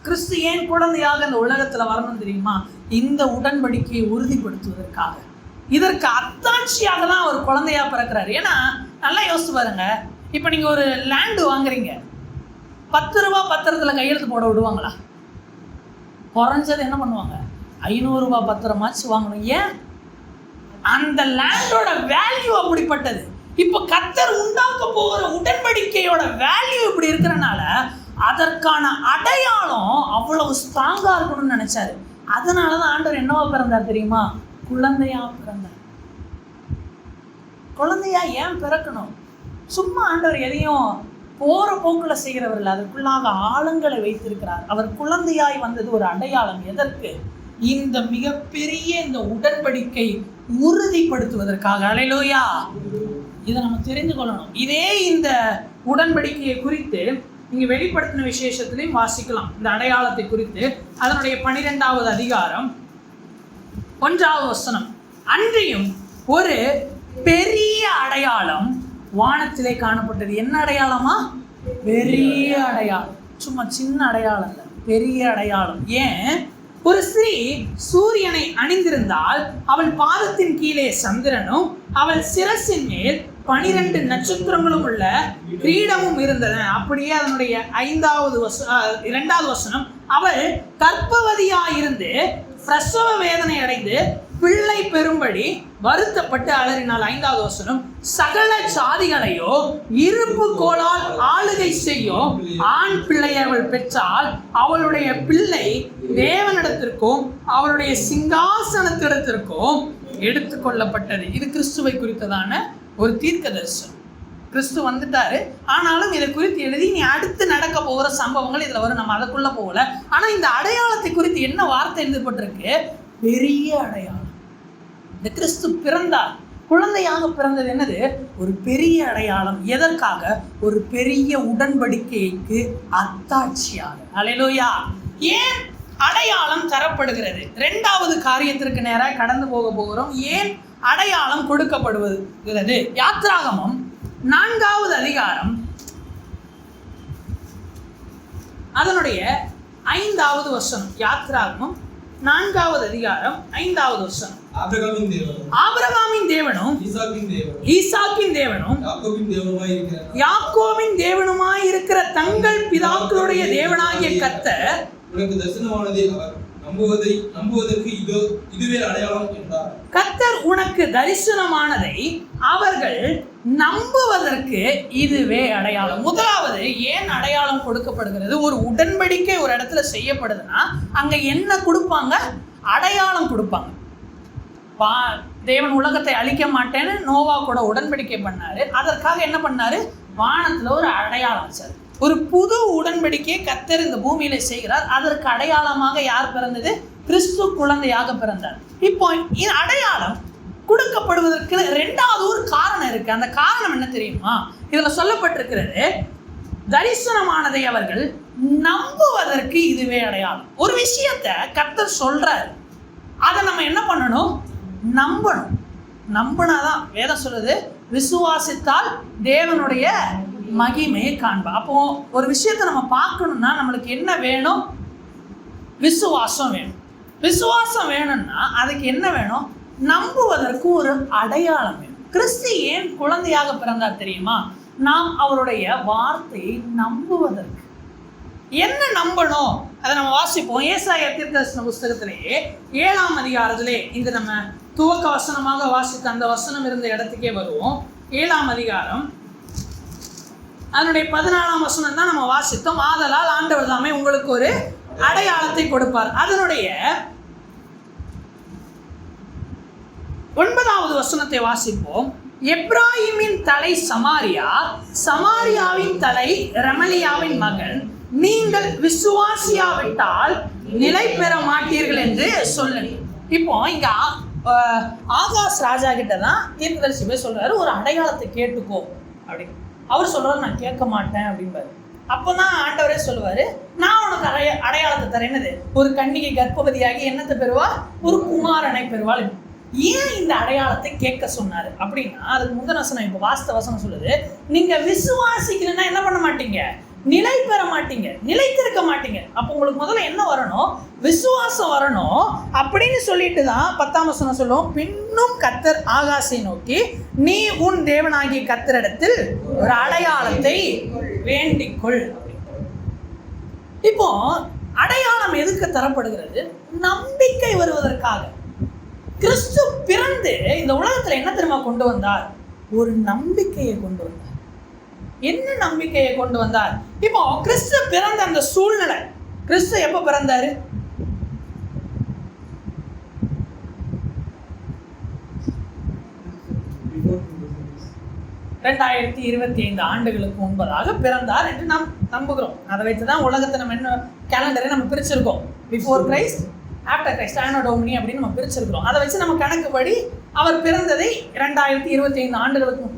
கிறிஸ்து ஏன் குழந்தையாக இந்த உலகத்தில் வரணும் தெரியுமா? இந்த உடன்படிக்கையை உறுதிப்படுத்துவதற்காக. இதற்கு அத்தாட்சியாக தான் அவர் குழந்தையா பிறக்கிறார். ஏன்னா நல்லா யோசிச்சு பாருங்க, இப்போ நீங்கள் ஒரு லேண்டு வாங்குறீங்க, 10 ரூபா பத்திரத்தில் கையெழுத்து போட விடுவாங்களா? குறைஞ்சது என்ன பண்ணுவாங்க? 500 ரூபா பத்திரமாச்சு வாங்கணும். ஏன்? அந்த லேண்டோட வேல்யூ அப்படிப்பட்டது. இப்போ கர்த்தர் உண்டாக்க போகிற உடன்படிக்கையோட வேல்யூ இப்படி இருக்கிறனால அதற்கான அடையாளம் அவ்வளவு ஸ்ட்ராங்கா இருக்கணும்னு நினைச்சாரு. அதனாலதான் ஆண்டவர் என்னவா பிறந்தார் தெரியுமா? குழந்தையா பிறந்தார். குழந்தையா ஏன் பிறக்கணும்? சும்மா ஆண்டவர் எதையும் போற போக்குல செய்கிறவர் இல்லை, அதற்குள்ளாக ஆழங்களை வைத்திருக்கிறார். அவர் குழந்தையாய் வந்தது ஒரு அடையாளம். எதற்கு? இந்த மிகப்பெரிய இந்த உடன்படிக்கை உறுதிப்படுத்துவதற்காக. அல்லேலூயா. இதை நம்ம தெரிந்து கொள்ளணும். இதே இந்த உடன்படிக்கையை குறித்து இங்கே வெளிப்படுத்தின விசேஷத்திலையும் வாசிக்கலாம். இந்த அடையாளத்தை குறித்து அதனுடைய 12வது அதிகாரம் 1வது வசனம். அன்றியும் ஒரு பெரிய அடையாளம் வானத்திலே காணப்பட்டது. என்ன அடையாளமா? பெரிய அடையாளம். சும்மா சின்ன அடையாளம் இல்லை, பெரிய அடையாளம். ஏன்? ஒரு ஸ்திரீ சூரியனை அணிந்திருந்தால் அவள் பாதத்தின் கீழே சந்திரனும் அவள் சிரசின் மேல் 12 நட்சத்திரங்களும் உள்ள கிரீடமும் இருந்தன. அப்படியே அதனுடைய 2வது வசனம், அவள் கர்ப்பவதியாயிருந்து பிரசவ வேதனை அடைந்து பிள்ளை பெறும்படி வருத்தப்பட்டு அலறினாள். 5வது வசனம், சகல சாதிகளையோ இருப்பு கோலால் ஆளுகை செய்யும் ஆண் பிள்ளையை அவள் பெற்றால் அவளுடைய பிள்ளை தேவனிடத்திற்கும் அவருடைய சிங்காசனத்திடத்திற்கும் எடுத்துக்கொள்ளப்பட்டது. இது கிறிஸ்துவை குறித்ததான ஒரு தீர்க்க தரிசனம். கிறிஸ்து வந்துட்டாரு, ஆனாலும் இதை குறித்து எழுதி நீ அடுத்து நடக்க போகிற சம்பவங்கள் இதுல வரும். நம்ம அதுக்குள்ள போகல. ஆனா இந்த அடையாளத்தை குறித்து என்ன வார்த்தை எழுதப்பட்டிருக்கு? பெரிய அடையாளம். இந்த கிறிஸ்து பிறந்தார், குழந்தையாக பிறந்தது என்னது? ஒரு பெரிய அடையாளம். எதற்காக? ஒரு பெரிய உடன்படிக்கைக்கு அத்தாட்சியாக. அல்லேலூயா. ஏன் அடையாளம் தரப்படுகிறது? 2வது காரியத்திற்கு நேராக கடந்து போகிறோம். ஏன் அடையாளம் கொடுக்கப்படுவது? யாத்ராகமம் 4வது அதிகாரம் அதனுடைய 5வது வசனம். யாத்ராகமம் 4வது அதிகாரம் 5வது வசனம். ஆபிரகாமின் தேவனும் ஈசாக்கின் தேவனும் யாக்கோபின் தேவனுமாய் இருக்கிற தங்கள் பிதாக்களுடைய தேவனாகிய கர்த்தர் உனக்கு தரிசனமானதை நம்புவதற்கு இதுவே அடையாளம் என்றார். கர்த்தர் உனக்கு தரிசனமானதை அவர்கள் நம்புவதற்கு இதுவே அடையாளம். முதலாவது ஏன் அடையாளம் கொடுக்கப்படுகிறது? ஒரு உடன்படிக்கை ஒரு இடத்துல செய்யப்படுதுன்னா அங்க என்ன கொடுப்பாங்க? அடையாளம் கொடுப்பாங்க. தேவன் உலகத்தை அழிக்க மாட்டேன்னு நோவா கூட உடன்படிக்கை பண்ணாரு. அதற்காக என்ன பண்ணாரு? வானத்துல ஒரு அடையாளம் வச்சாரு. ஒரு புது உடன்படிக்கையை கர்த்தர் இந்த பூமியில செய்கிறார். அதற்கு அடையாளமாக யார் பிறந்தது? கிறிஸ்து குழந்தையாக பிறந்தார். இப்போ இந்த அடையாளம் கொடுக்கப்படுவதற்கு 2வது ஒரு காரணம் இருக்கு. அந்த காரணம் என்ன தெரியுமா? இதுல சொல்லப்பட்டிருக்கிறது, தரிசனமானதை அவர்கள் நம்புவதற்கு இதுவே அடையாளம். ஒரு விஷயத்தை கர்த்தர் சொல்றாரு, அதை நம்ம என்ன பண்ணணும்? நம்பணும். நம்பினாதான் வேதம் சொல்லுது, விசுவாசித்தால் தேவனுடைய மகிமையை காண்பா. அப்போ ஒரு விஷயத்தை நம்ம பார்க்கணும்னா நம்மளுக்கு என்ன வேணும்? விசுவாசம் வேணும். விசுவாசம் வேணும்னா அதுக்கு என்ன வேணும்? நம்புவதற்கு ஒரு அடையாளம் வேணும். கிறிஸ்து ஏன் குழந்தையாக பிறந்தார் தெரியுமா? நாம் அவருடைய வார்த்தையை நம்புவதற்கு. என்ன நம்பணும்? அதை நம்ம வாசிப்போம். ஏசாயா தீர்க்கதரிசன புஸ்தகத்திலேயே 7ஆம் அதிகாரத்திலே இந்த நம்ம துவக்க வசனமாக வாசித்த அந்த வசனம் இருந்த இடத்துக்கே வருவோம். 7ஆம் அதிகாரம் அதனுடைய 14ஆம் வசனம் தான் நம்ம வாசித்தோம். ஆதலால் ஆண்டவர் தாமே உங்களுக்கு ஒரு அடையாளத்தை கொடுப்பார். அதனுடைய 9வது வசனத்தை வாசிப்போம். எப்ராஹிமின் தலை சமாரியா, சமாரியாவின் தலை ரெமலியாவின் மகன். நீங்கள் விசுவாசியாவிட்டால் நிலை பெற மாட்டீர்கள் என்று சொல்லுங்க. இப்போ இங்க ஆகாஷ் ராஜா கிட்ட தான் தீர்க்கதரிசி போய் சொல்றாரு, ஒரு அடையாளத்தை கேட்டுக்கோ அப்படின்னு. அவர் சொல்றாரு, நான் கேட்க மாட்டேன் அப்படின்பாரு. அப்போதான் ஆண்டவரே சொல்லுவாரு, நான் உனக்கு அடையாளத்தை தரேன்னது. ஒரு கன்னிகை கர்ப்பவதியாகி என்னத்தை பெறுவா? ஒரு குமாரனை பெறுவாள். ஏன் இந்த அடையாளத்தை கேட்க சொன்னாரு அப்படின்னா, அதுக்கு முந்தின வசனம் இப்போ வாஸ்த வசனம் சொல்லுது, நீங்க விசுவாசிக்கலன்னா என்ன பண்ண மாட்டீங்க? நிலை பெற மாட்டீங்க, நிலைத்திருக்க மாட்டீங்க. அப்போ உங்களுக்கு முதல்ல என்ன வரணும்? விசுவாசம் வரணும். அப்படின்னு சொல்லிட்டு தான் 10ஆம் வசனம் சொல்லுவோம், பின்னும் கர்த்தர் ஆகாசை நோக்கி, நீ உன் தேவனாகிய கர்த்தரிடத்தில் ஒரு அடையாளத்தை வேண்டிக்கொள். இப்போ அடையாளம் எதுக்கு தரப்படுகிறது? நம்பிக்கை வருவதற்காக. கிறிஸ்து பிறந்து இந்த உலகத்துல என்ன தெரியுமா கொண்டு வந்தார்? ஒரு நம்பிக்கையை கொண்டு வந்தார். என்ன நம்பிக்கையை கொண்டு வந்தார்? இப்போ கிறிஸ்து பிறந்த அந்த சூழ்நிலை, கிறிஸ்து எப்ப பிறந்தாரு? ரெண்டாயிரத்தி 25 ஆண்டுகளுக்கு முன்பதாக பிறந்தார் என்று நாம் நம்புகிறோம். அதை வைத்துதான் உலகத்தை நம்ம என்ன கேலண்டரை நம்ம பிரிச்சிருக்கோம். பிஃபோர் கிரைஸ்ட், ஆஃப்டர் கிரைஸ்ட், ஆனோ டோமினி அப்படின்னு நம்ம பிரிச்சிருக்கிறோம். அதை வச்சு நம்ம கணக்குப்படி அவர் பிறந்ததை 2025 ஆண்டுகளுக்கு.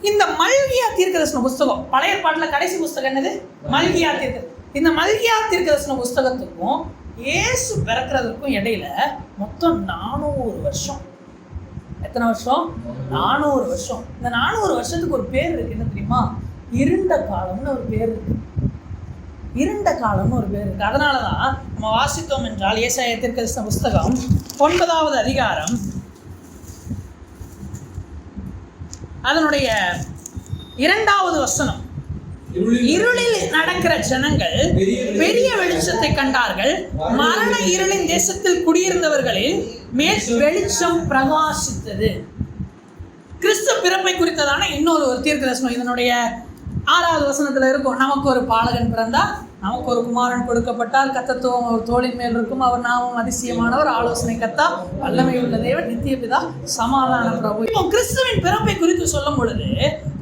இந்த மல்கியா தீர்க்கதரிசன புஸ்தகம், பழைய ஏற்பாட்டில் கடைசி புஸ்தகம் என்னது? மல்கியா தீர்க்க. இந்த மல்கியா தீர்க்கதரிசன புஸ்தகத்துக்கும் இயேசு பிறக்கிறதுக்கும் இடையில மொத்தம் 400 வருஷம். எத்தனை வருஷம்? 400 வருஷம். இந்த 400 வருஷத்துக்கு ஒரு பேர் இருக்கு, என்ன தெரியுமா? இருண்ட காலம்னு ஒரு பேர் இருக்கு. இருண்ட காலம்னு ஒரு பேர் இருக்கு. அதனாலதான் நம்ம வாசித்தோம் என்றால் ஏசாயா தீர்க்கதரிசன புஸ்தகம் 9வது அதிகாரம் அதனுடைய 2வது வசனம், இருளில் நடக்கிற ஜனங்கள் பெரிய வெளிச்சத்தை கண்டார்கள், மரண இருளின் தேசத்தில் குடியிருந்தவர்களில் மேல் வெளிச்சம் பிரகாசித்தது. கிறிஸ்து பிறப்பை குறித்ததான இன்னொரு தீர்க்கதரிசனம் இதனுடைய 6வது வசனத்துல இருக்கும். நமக்கு ஒரு பாலகன் பிறந்தார், நமக்கு ஒரு குமாரன் கொடுக்கப்பட்டால், கர்த்தத்துவம் ஒரு தோளின் மேல் இருக்கும், அவர் நாமம் அதிசயமானவர், ஆலோசனை கர்த்தா, வல்லமை உள்ள தேவன், நித்திய பிதா, சமாதான பிரபு. இப்போ கிறிஸ்துவின் பிறப்பை குறித்து சொல்லும் பொழுது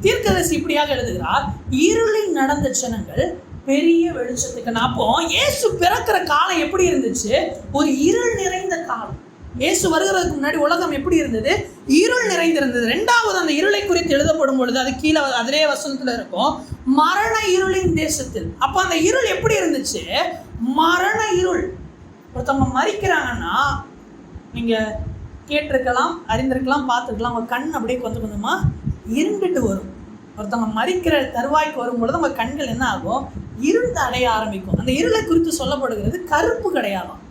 தீர்க்கதரிசி இப்படியாக எழுதுகிறார், இருளில் நடந்த ஜனங்கள் பெரிய வெளிச்சத்துக்கு. அப்போ இயேசு பிறக்கிற காலம் எப்படி இருந்துச்சு? ஒரு இருள் நிறைந்த காலம். இயேசு வருகிறதுக்கு முன்னாடி உலகம் எப்படி இருந்தது? இருள் நிறைந்திருந்தது. 2வது அந்த இருளை குறித்து எழுதப்படும் பொழுது அது கீழே அதே வசனத்துல இருக்கும், மரண இருளின் தேசத்தில். அப்போ அந்த இருள் எப்படி இருந்துச்சு? மரண இருள். ஒருத்தவங்க மறிக்கிறாங்கன்னா நீங்க கேட்டிருக்கலாம், அறிந்திருக்கலாம், பார்த்துருக்கலாம், உங்க கண் அப்படியே கொஞ்சம் கொஞ்சமா இருண்டுட்டு வரும். ஒருத்தவங்க மறிக்கிற தருவாய்க்கு வரும் பொழுது உங்க கண்கள் என்ன ஆகும்? இருண்டு அடைய ஆரம்பிக்கும். அந்த இருளை குறித்து சொல்லப்படுகிறது கருப்பு கிடையாதான்.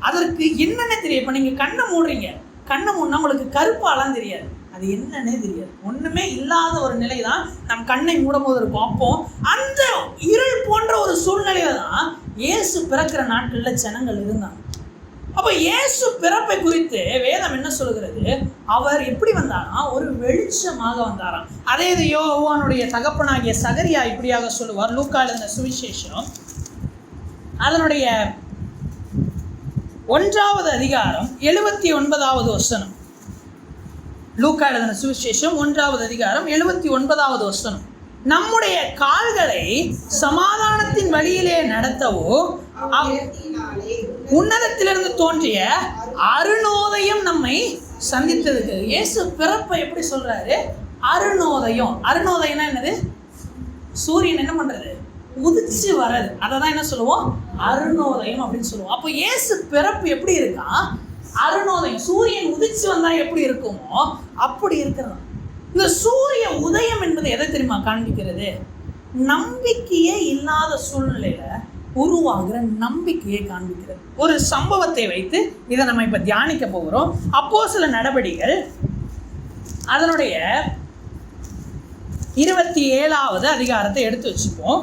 அதற்கு என்னென்ன தெரியும்? இப்போ நீங்கள் கண்ணை மூடுறீங்க, கண்ணை மூடினா உங்களுக்கு கருப்பாலாம் தெரியாது, அது என்னன்னே தெரியாது. ஒன்றுமே இல்லாத ஒரு நிலை தான் நம் கண்ணை மூடும் போது இருக்கும். அப்போ அந்த இருள் போன்ற ஒரு சூழ்நிலையில தான் இயேசு பிறக்கிற நாட்களில் ஜனங்கள் இருந்தாங்க. அப்போ இயேசு பிறப்பை குறித்து வேதம் என்ன சொல்கிறது? அவர் எப்படி வந்தாராம்? ஒரு வெளிச்சமாக வந்தாராம். அதே இது யோவானுடைய தகப்பனாகிய சகரியா இப்படியாக சொல்லுவார். லூக்கா எழுதின சுவிசேஷம் அதனுடைய 1வது அதிகாரம் 79வது வசனம். லூக்கா எழுதின சுவிசேஷம் 1வது அதிகாரம் 79வது வசனம். நம்முடைய கால்களை சமாதானத்தின் வழியிலே நடத்தவோ உன்னதத்திலிருந்து தோன்றிய அருணோதயம் நம்மை சந்தித்ததுக்கு. இயேசு பிறப்பை எப்படி சொல்றாரு? அருணோதயம். அருணோதயம்னா என்னது? சூரியன் என்ன பண்றது? உதிச்சு வர்றது. அதை தான் என்ன சொல்லுவோம்? அருணோதயம் அப்படின்னு சொல்லுவோம். அப்போ இயேசு பிறப்பு எப்படி இருக்கா? அருணோதயம். சூரியன் உதிச்சு வந்தா எப்படி இருக்குமோ அப்படி இருக்கிறது. இந்த சூரிய உதயம் என்பது எதை தெரியுமா காண்பிக்கிறது? நம்பிக்கையே இல்லாத சூழ்நிலையில உருவாகிற நம்பிக்கையை காண்பிக்கிறது. ஒரு சம்பவத்தை வைத்து இதை நம்ம இப்ப தியானிக்க போகிறோம். அப்போஸ்தல நடபடிகள் அதனுடைய 27வது அதிகாரத்தை எடுத்து வச்சுப்போம்.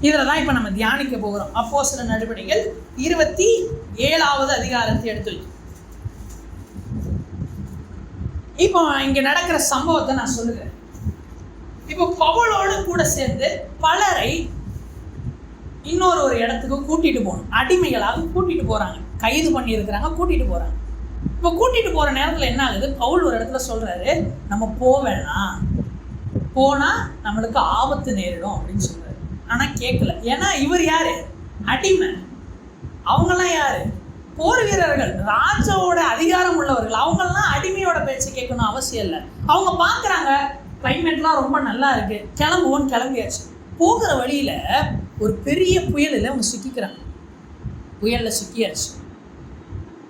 இதில் தான் இப்போ நம்ம தியானிக்க போகிறோம். அப்போஸ்தல நடபடிகள் 27வது அதிகாரத்தை எடுத்து வச்சு இப்போ இங்கே நடக்கிற சம்பவத்தை நான் சொல்லுகிறேன். இப்போ பவுலோடு கூட சேர்ந்து பலரை இன்னொரு இடத்துக்கு கூட்டிட்டு போகணும். அடிமைகளாக கூட்டிட்டு போறாங்க, கைது பண்ணியிருக்கிறாங்க, கூட்டிட்டு போறாங்க. இப்போ கூட்டிட்டு போற நேரத்தில் என்ன ஆகுது? பவுல் ஒரு இடத்துல சொல்றாரு, நம்ம போவேணாம், போனா நம்மளுக்கு ஆபத்து நேரிடும் அப்படின்னு சொல்றாரு. ஆனா கேட்கல. ஏன்னா இவர் யாரு? அடிமை. அவங்கெல்லாம் யாரு? போர் வீரர்கள், ராஜாவோட அதிகாரம் உள்ளவர்கள். அவங்கெல்லாம் அடிமையோட பேச்சை கேட்கணும் அவசியம் இல்லை. அவங்க பார்க்குறாங்க கிளைமேட்லாம் ரொம்ப நல்லா இருக்கு, கிளம்புவோன்னு கிளம்பியாச்சு. போகிற வழியில ஒரு பெரிய புயலில் அவங்க சிக்கிக்கிறாங்க. புயலில் சிக்கியாச்சு.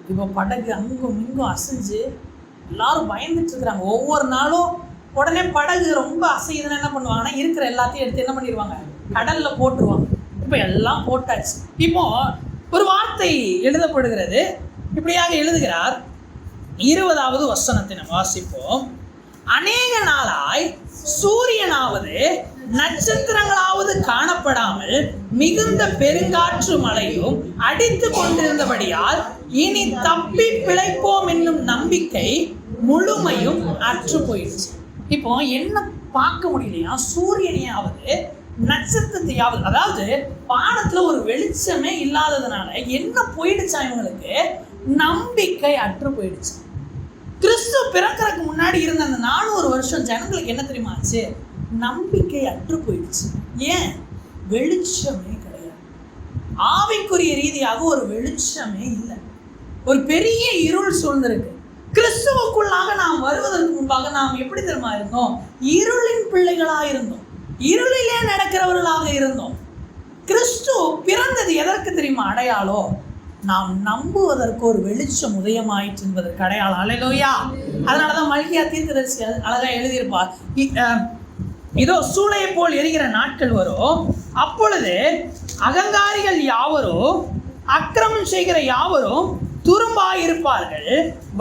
இப்போ படகு அங்கும் இங்கும் அசைஞ்சு எல்லாரும் பயந்துட்டு இருக்கிறாங்க. ஒவ்வொரு நாளும் உடனே படகு ரொம்ப அசையுதுன்னு என்ன பண்ணுவாங்கன்னா இருக்கிற எல்லாத்தையும் எடுத்து என்ன பண்ணிடுவாங்க? கடல்ல போட்டுருவாங்க. இப்போ எல்லாம் போட்டாச்சு. இப்போ ஒரு வார்த்தை எழுதப்படுகிறது. இப்படியாக எழுதுகிறார். 20வது வசனத்தை நம்ம வாசிப்போம். அநேக நாளாய் சூரியனாவது நட்சத்திரங்களாவது காணப்படாமல் மிகுந்த பெருங்காற்று மழையும் அடித்து கொண்டிருந்தபடியால் இனி தப்பி பிழைப்போம் என்னும் நம்பிக்கை முழுமையும் அற்று போயிடுச்சு. இப்போ என்ன பார்க்க முடியலையா? சூரியனையாவது நட்சத்திரத்தையாவது, அதாவது வானத்துல ஒரு வெளிச்சமே இல்லாததுனால என்ன போயிடுச்சா? இவங்களுக்கு நம்பிக்கை அற்று போயிடுச்சு. கிறிஸ்து பிறக்கிறதுக்கு முன்னாடி இருந்த அந்த 400 வருஷம் ஜனங்களுக்கு என்ன தெரியுமா ஆச்சு? நம்பிக்கை அற்று போயிடுச்சு. ஏன்? வெளிச்சமே கிடையாது. ஆவிக்குரிய ரீதியாக ஒரு வெளிச்சமே இல்லை. ஒரு பெரிய இருள் சூழ்ந்திருக்கு. கிறிஸ்துவுக்குள்ளாக நாம் வருவதற்கு முன்பாக நாம் எப்படி தெரியுமா இருந்தோம்? இருளின் பிள்ளைகளாக இருந்தோம், இருளிலே நடக்கிறவர்களாக இருந்தோம். கிறிஸ்து பிறந்தது எதற்கு தெரியுமா அடையாளம்? நாம் நம்புவதற்கு ஒரு வெளிச்சம் உதயமாயிற்று என்பதற்கு அடையாளம். அல்லேலூயா. அதனாலதான் மல்கியா தீர்க்கதரிசி அழகா எழுதியிருப்பார், இதோ சூளையை போல் எரிகிற நாட்கள் வரும், அப்பொழுது அகங்காரிகள் யாவரும் அக்கிரமம் செய்கிற யாவரும் துரும்பாயிருப்பார்கள்.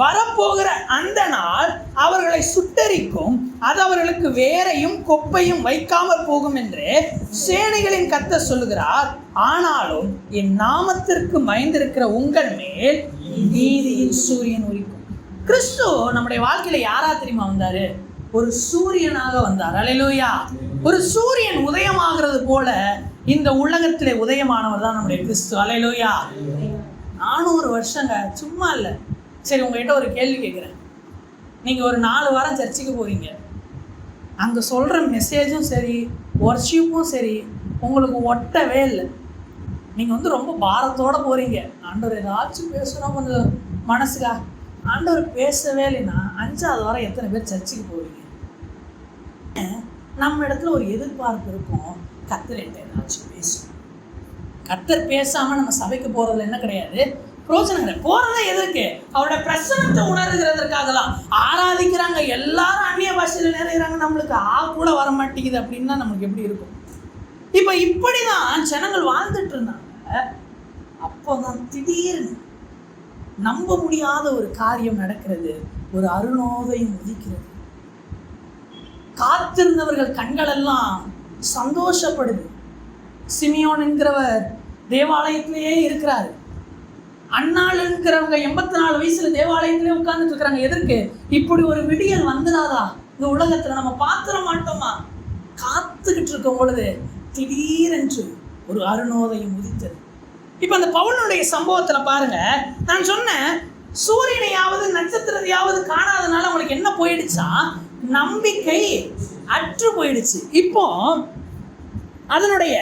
வரப்போகிற அந்த நாள் அவர்களை சுட்டரிக்கும், அது அவர்களுக்கு வேரையும் கொப்பையும் வைக்காமல் போகும் என்று சேனைகளின் கர்த்தர் சொல்லுகிறார். ஆனாலும் என் நாமத்திற்கு பயந்திருக்கிற உங்கள் மேல் நீதியின் சூரியன் உதிக்கும். கிறிஸ்து நம்முடைய வாழ்க்கையில யாரா தெரியுமா வந்தாரு? ஒரு சூரியனாக வந்தார். அல்லேலூயா. ஒரு சூரியன் உதயமாகிறது போல இந்த உலகத்திலே உதயமானவர் தான் நம்முடைய கிறிஸ்து. அல்லேலூயா. 400 வருஷங்க, சும்மா இல்லை. சரி, உங்ககிட்ட ஒரு கேள்வி கேட்குறேன். நீங்கள் ஒரு 4 வாரம் சர்ச்சுக்கு போகிறீங்க, அங்கே சொல்கிற மெசேஜும் சரி, ஒர்ஷிப்பும் சரி உங்களுக்கு ஒட்டவே இல்லை. நீங்கள் ரொம்ப பாரத்தோடு போகிறீங்க. ஆண்டவர் ஏதாச்சும் பேசணும் கொஞ்சம் மனசுக்கா, ஆண்டவர் பேசவே இல்லைன்னா 5வது வாரம் எத்தனை பேர் சர்ச்சுக்கு போகிறீங்க? நம்ம இடத்துல ஒரு எதிர்பார்ப்பு இருக்கும், கர்த்தர் என்கிட்ட ஏதாச்சும் பேசும். கர்த்தர் பேசாமல் நம்ம சபைக்கு போகிறதுல என்ன கிடையாது, பிரோஜனம் கிடையாது. போகிறதே எதற்கு? அவருடைய பிரசனத்தை உணர்கிறதற்காகலாம். ஆராதிக்கிறாங்க, எல்லாரும் அந்நிய பாஷையில் நிறைகிறாங்க, நம்மளுக்கு கூட வர மாட்டேங்குது அப்படின்னா நம்மளுக்கு எப்படி இருக்கும்? இப்போ இப்படி தான் ஜனங்கள் வாழ்ந்துட்டு இருந்தாங்க. அப்போ தான் திடீர்னு நம்ப முடியாத ஒரு காரியம் நடக்கிறது. ஒரு அருணோதயம் உதிக்கிறது. காத்திருந்தவர்கள் கண்களெல்லாம் சந்தோஷப்படுது. சிமியோன் என்கிறவர் தேவாலயத்திலேயே இருக்கிறாரு. அன்னாள் என்கிறவங்க 84 வயசுல தேவாலயத்திலே உட்கார்ந்துட்டு இருக்கிறாங்க. எதற்கு? இப்படி ஒரு விடியல் வந்துடாதா இந்த உலகத்துல, நம்ம பார்த்துட மாட்டோமா? காத்துக்கிட்டு இருக்கும் பொழுது திடீரென்று ஒரு அருணோதயம் உதித்தது. இப்ப அந்த பவுலுடைய சம்பவத்துல பாருங்க, நான் சொன்னேன் சூரியனையாவது நட்சத்திரத்தையாவது காணாதனால அவங்களுக்கு என்ன போயிடுச்சா, நம்பிக்கை அற்று போயிடுச்சு. இப்போ அதனுடைய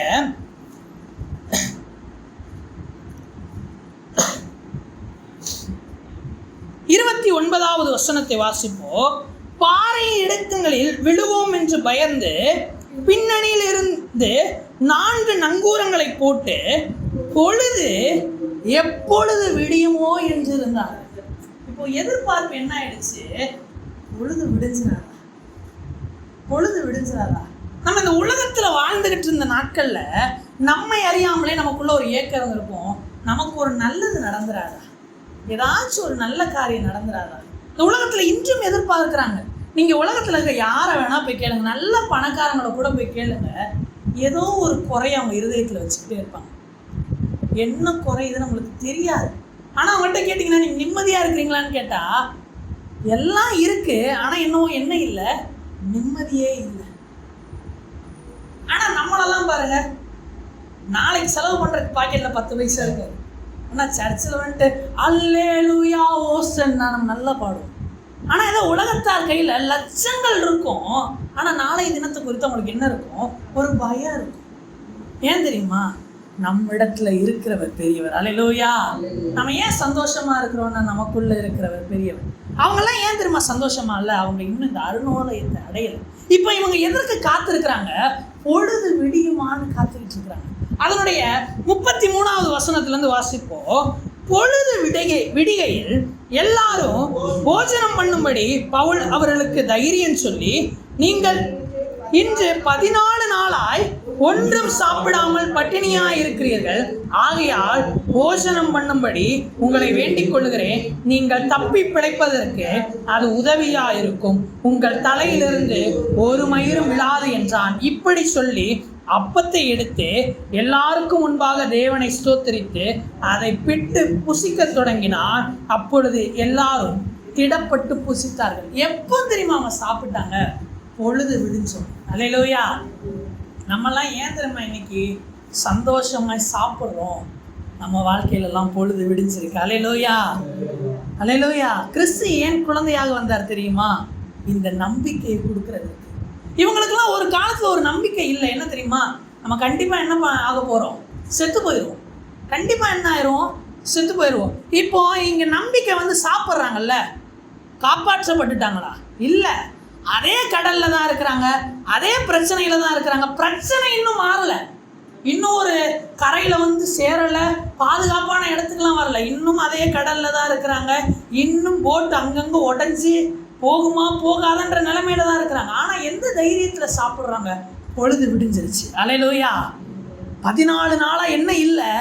29வது வசனத்தை வாசிப்போம். பாறை இடுக்கங்களில் விழுவோம் என்று பயந்து பின்னணியில் இருந்து 4 நங்கூரங்களை போட்டு பொழுது எப்பொழுது விடியுமோ என்று இருந்தார். இப்போ எதிர்பார்ப்பு என்ன ஆயிடுச்சு? பொழுது விடிஞ்சிடாதா, பொழுது விடிஞ்சிடாதா. நம்ம இந்த உலகத்துல வாழ்ந்துகிட்டு இருந்த நாட்கள்ல நம்மை அறியாமலே நமக்குள்ள ஒரு ஏக்கம் இருக்கும், நமக்கு ஒரு நல்லது நடந்துராதா, ஏதாச்சும் ஒரு நல்ல காரியம் நடந்துராதா. இந்த உலகத்துல இன்றும் எதிர்பார்க்கிறாங்க. நீங்க உலகத்துல இருக்க யாரை வேணா போய் கேளுங்க, நல்ல பணக்காரங்களை கூட போய் கேளுங்க, ஏதோ ஒரு குறைய அவங்க இருதயத்துல வச்சுக்கிட்டே இருப்பாங்க. என்ன குறையுது நம்மளுக்கு தெரியாது. ஆனா அவங்கள்ட்ட கேட்டீங்கன்னா நீங்க நிம்மதியா இருக்கிறீங்களான்னு கேட்டா எல்லாம் இருக்கு, ஆனா இன்னும் என்ன இல்லை, நிம்மதியே இல்லை. ஆனா நம்மளெல்லாம் பாருங்க, நாளைக்கு செலவு பண்றதுக்கு பாக்கெட்ல 10 பைசா இருக்கு. ஆனா சர்ச்சில் வந்துட்டு அல்லேலூயா ஓசன்னா நம்ம நல்லா பாடுவோம். ஆனா ஏதோ உலகத்தார் கையில லட்சங்கள் இருக்கும், ஆனா நாளை தினத்தை குறித்து அவங்களுக்கு என்ன இருக்கும், ஒரு பயம் இருக்கும். ஏன் தெரியுமா? நம்ம இடத்துல இருக்கிறவர் பெரியவர். அல்லேலூயா. நம்ம ஏன் சந்தோஷமா இருக்கிறோம்னா நமக்குள்ள இருக்கிறவர் பெரியவர். அவங்கெல்லாம் ஏன் தெரியுமா சந்தோஷமா இல்லை? அவங்க இன்னும் இந்த அருணோதயத்தை அடையலை. இப்போ இவங்க எதற்கு காத்திருக்கிறாங்க? பொழுது விடியுமான்னு காத்துக்கிட்டு இருக்கிறாங்க. அதனுடைய 33வது வசனத்திலிருந்து வாசிப்போம். பொழுது விடிகையில் எல்லாரும் போஜனம் பண்ணும்படி பவுல் அவர்களுக்கு தைரியம் சொல்லி, நீங்கள் இன்று 14 நாளாய் ஒன்றும் சாப்பிடாமல் பட்டினியாய் இருக்கிறீர்கள், ஆகையால் போஜனம் பண்ணும்படி உங்களை வேண்டிக் கொள்கிறேன். நீங்கள் தப்பி பிழைப்பதற்கு அது உதவியா இருக்கும். உங்கள் தலையிலிருந்து ஒரு மயிரும் விழாது என்றான். இப்படி சொல்லி அப்பத்தை எடுத்து எல்லாருக்கும் முன்பாக தேவனை ஸ்தோத்திரித்து அதை பிட்டு புசிக்க தொடங்கினார். அப்பொழுது எல்லாரும் திடப்பட்டு புசித்தார்கள். எப்போ தெரியுமா அவங்க சாப்பிட்டாங்க? பொழுது விடிஞ்சோம். அல்லேலூயா. நம்மெல்லாம் ஏன் தெரியுமா இன்னைக்கு சந்தோஷமாய் சாப்பிட்றோம்? நம்ம வாழ்க்கையிலலாம் பொழுது விடிஞ்சிருக்கு. அல்லேலூயா, அல்லேலூயா. கிறிஸ்து ஏன் குழந்தையாக வந்தார் தெரியுமா? இந்த நம்பிக்கையை கொடுக்கறதுக்கு. இவங்களுக்கெல்லாம் ஒரு காலத்தில் ஒரு நம்பிக்கை இல்லை. என்ன தெரியுமா? நம்ம கண்டிப்பாக என்ன ஆக போகிறோம்? செத்து போயிடுவோம். கண்டிப்பாக என்ன ஆயிரும்? செத்து போயிடுவோம். இப்போ இங்கே நம்பிக்கை சாப்பிட்றாங்கல்ல, காப்பாற்றப்பட்டுட்டாங்களா? இல்லை, அதே கடல்ல தான் இருக்கிறாங்க, அதே பிரச்சனையில தான் இருக்கிறாங்க. பிரச்சனை இன்னும் மாறலை, இன்னும் ஒரு கரையில் சேரலை, பாதுகாப்பான இடத்துக்குலாம் வரல. இன்னும் அதே கடல்ல தான் இருக்கிறாங்க. இன்னும் போட்டு அங்கங்கே உடஞ்சி போகுமா போகாதன்ற நிலைமையில தான் இருக்கிறாங்க. ஆனால் எந்த தைரியத்தில் சாப்பிட்றாங்க? பொழுது விடிஞ்சிருச்சு. அல்லேலூயா. 14 நாளாக என்ன இல்லை,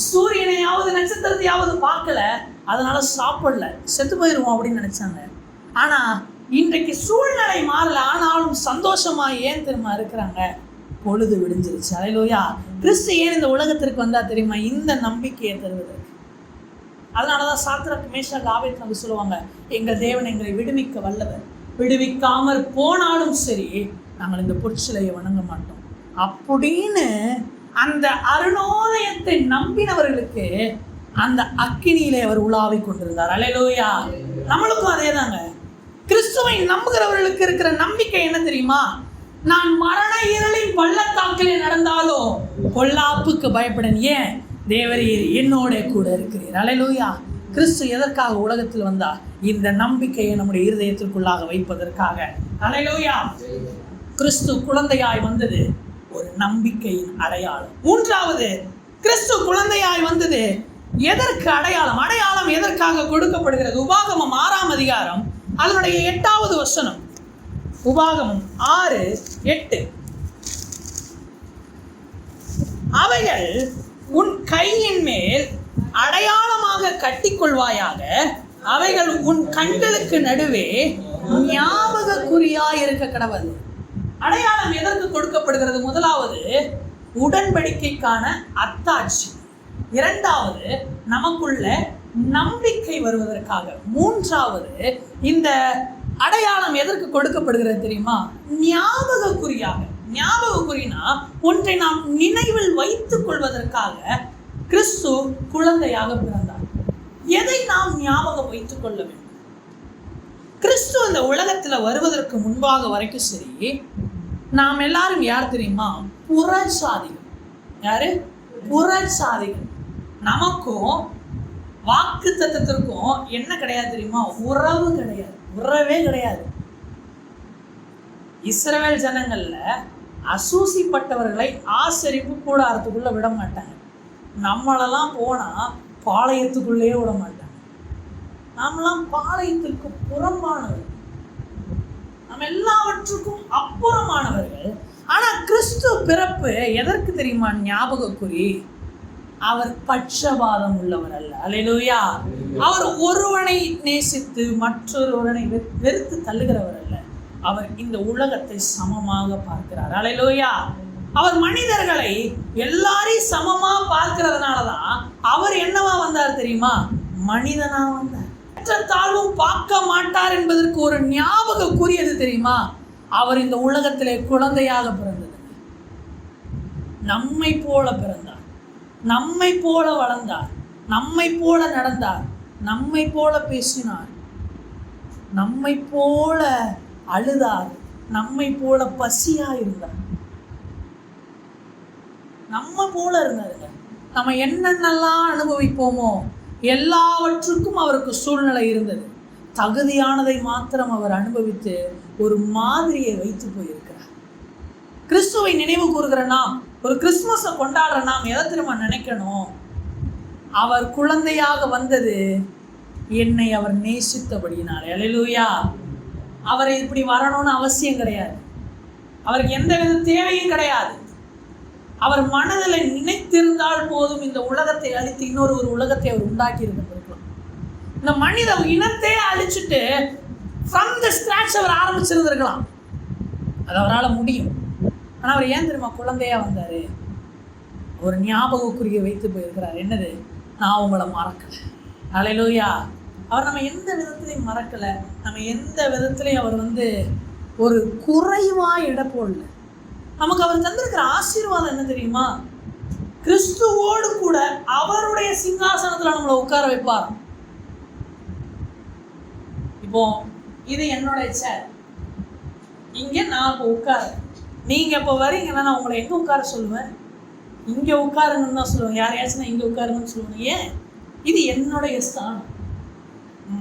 சூரியனையாவது நட்சத்திரத்தையாவது பார்க்கல. அதனால சாப்பிடல, செத்து போயிடுவோம் அப்படின்னு நினைச்சாங்க. ஆனா இன்றைக்கு சூழ்நிலை மாறல, ஆனாலும் சந்தோஷமா ஏன் தெரியுமா இருக்கிறாங்க? பொழுது விடிஞ்சிருச்சு. அல்லேலூயா. கிறிஸ்து ஏன் இந்த உலகத்திற்கு வந்தா தெரியுமா? இந்த நம்பிக்கையை தருவதற்கு. அதனாலதான் சாத்ராக் மேஷாக் ஆபேத்நேகோ சொல்லுவாங்க, எங்கள் தேவன் எங்களை விடுவிக்க வல்லவர், விடுவிக்காமற் போனாலும் சரி நாங்கள் இந்த பொற்சிலையை வணங்க மாட்டோம் அப்படின்னு அந்த அருணோதயத்தை நம்பினவர்களுக்கு அந்த அக்கினியிலே அவர் உலாவி கொண்டிருந்தார். அல்லேலூயா. நம்மளுக்கும் அதே தாங்க. கிறிஸ்துவை நம்புகிறவர்களுக்கு இருக்கிற நம்பிக்கை என்ன தெரியுமா? நான் மரண இருளின் பள்ளத்தாக்கிலே நடந்தாலும் பொல்லாப்புக்கு பயப்படன், ஏன்? தேவரீர் என்னோட கூட இருக்கிறீர். அல்லேலூயா. கிறிஸ்து எதற்காக உலகத்தில் வந்தார்? இந்த நம்பிக்கையை நம்முடைய இருதயத்திற்குள்ளாக வைப்பதற்காக. அல்லேலூயா. கிறிஸ்து குழந்தையாய் வந்தது ஒரு நம்பிக்கையின் அடையாளம். மூன்றாவது, கிறிஸ்து குழந்தையாய் வந்தது எதற்கு அடையாளம்? அடையாளம் எதற்காக கொடுக்கப்படுகிறது? உபாகமம் 6ஆம் அதிகாரம் அதனுடைய 8வது வசனம். உபாகமம் 6:8. அவைகள் உன் கையின் மேல் அடையாளமாக கட்டிக்கொள்வாயாக, அவைகள் உன் கண்களுக்கு நடுவே ஞாபக குறியாய் இருக்க கடவுள். அடையாளம் எதற்கு கொடுக்கப்படுகிறது? முதலாவது, உடன்படிக்கைக்கான அத்தாட்சி. இரண்டாவது, நமக்குள்ள நம்பிக்கை வருவதற்காக. மூன்றாவது, இந்த அடையாளம் எதற்கு கொடுக்கப்படுகிறது தெரியுமா? ஞாபக குறியாக. ஞாபக குறினா ஒன்றை நாம் நினைவில் வைத்துக் கொள்வதற்காக கிறிஸ்து குழந்தையாக பிறந்தார். எதை நாம் ஞாபகம் வைத்துக் கொள்ள வேண்டும்? கிறிஸ்து இந்த உலகத்துல வருவதற்கு முன்பாக வரைக்கும் சரி, நாம் எல்லாரும் யார் தெரியுமா? புறச்சாதிகள். யாரு? புறச்சாதிகள். நமக்கும் வாக்கு தத்தத்திற்கும் என்ன கிடையாது தெரியுமா? உறவு கிடையாது, உறவே கிடையாது. இஸ்ரவேல் ஜனங்கள்ல அசூசிப்பட்டவர்களை ஆசரிப்பு கூடாரத்துக்குள்ள விட மாட்டாங்க. நம்மளெல்லாம் போனா பாளையத்துக்குள்ளேயே விட மாட்டாங்க. நாமெல்லாம் பாளையத்திற்கு புறம்பானவர்கள், நம்ம எல்லாவற்றுக்கும் அப்புறமானவர்கள். ஆனா கிறிஸ்து பிறப்பு எதற்கு தெரியுமா ஞாபக குறி? அவர் பட்சபாதம் உள்ளவர் அல்ல. அல்லேலூயா. அவர் ஒருவனை நேசித்து மற்றொருவனை வெறுத்து தள்ளுகிறவர் அல்ல. அவர் இந்த உலகத்தை சமமாக பார்க்கிறார். அல்லேலூயா. அவர் மனிதர்களை எல்லாரையும் சமமா பார்க்கிறதுனாலதான் அவர் என்னவா வந்தார் தெரியுமா? மனிதனா வந்தார். தாழ்வும் பார்க்க மாட்டார் என்பதற்கு ஒரு ஞாபக கூறியது தெரியுமா? அவர் இந்த உலகத்திலே குழந்தையாக பிறந்தது. நம்மை போல பிறந்தார், நம்மை போல வளர்ந்தார், நம்மை போல நடந்தார், நம்மை போல பேசினார், நம்மை போல அழுதார், நம்மை போல பசியா இருந்தார், நம்ம போல இருந்தாருங்க. நம்ம என்னென்னலாம் அனுபவிப்போமோ எல்லாவற்றுக்கும் அவருக்கு சூழ்நிலை இருந்தது. தகுதியானதை மாத்திரம் அவர் அனுபவித்து ஒரு மாதிரியை வைத்து போயிருக்கிறார். கிறிஸ்துவை நினைவு கூறுகிற நாம், ஒரு கிறிஸ்துமஸை கொண்டாடுற நாம் எதை திரும்ப நினைக்கணும்? அவர் குழந்தையாக வந்தது என்னை அவர் நேசித்தபடினார். அல்லேலூயா. அவரை இப்படி வரணும்னு அவசியம் கிடையாது. அவருக்கு எந்த வித தேவையும் கிடையாது. அவர் மனதில் நினைத்திருந்தால் போதும் இந்த உலகத்தை அழித்து இன்னொரு ஒரு உலகத்தை அவர் உண்டாக்கி இருந்திருக்கலாம். இந்த மனித இனத்தையே அழிச்சுட்டு ஃப்ரம் த ஸ்கிராட்ச் அவர் ஆரம்பிச்சிருந்திருக்கலாம். அது அவரால் முடியும். ஆனால் அவர் ஏன் தெரியுமா குழந்தையா வந்தார்? ஒரு ஞாபகக்குறியை வைத்து போயிருக்கிறார். என்னது? நான் உங்களை மறக்கலை. அல்லேலூயா. அவர் நம்ம எந்த விதத்துலையும் மறக்கலை. நம்ம எந்த விதத்துலையும் அவர் ஒரு குறைவாக இட போடல. நமக்கு அவர் தந்திருக்கிற ஆசீர்வாதம் என்ன தெரியுமா? கிறிஸ்துவோடு கூட அவருடைய சிங்காசனத்தில் நம்மளை உட்கார வைப்பார். இப்போ இது என்னோட சேர், இங்கே நான் இப்போ உட்கார, நீங்கள் இப்போ வரீங்கன்னா நான் உங்களை எங்கே உட்கார சொல்லுவேன்? இங்கே உட்காருங்கன்னு தான் சொல்லுவேன். யாரையாச்சும் நான் இங்கே உட்காருங்கன்னு சொல்லுவேன். ஏன்? இது என்னுடைய ஸ்தானம்.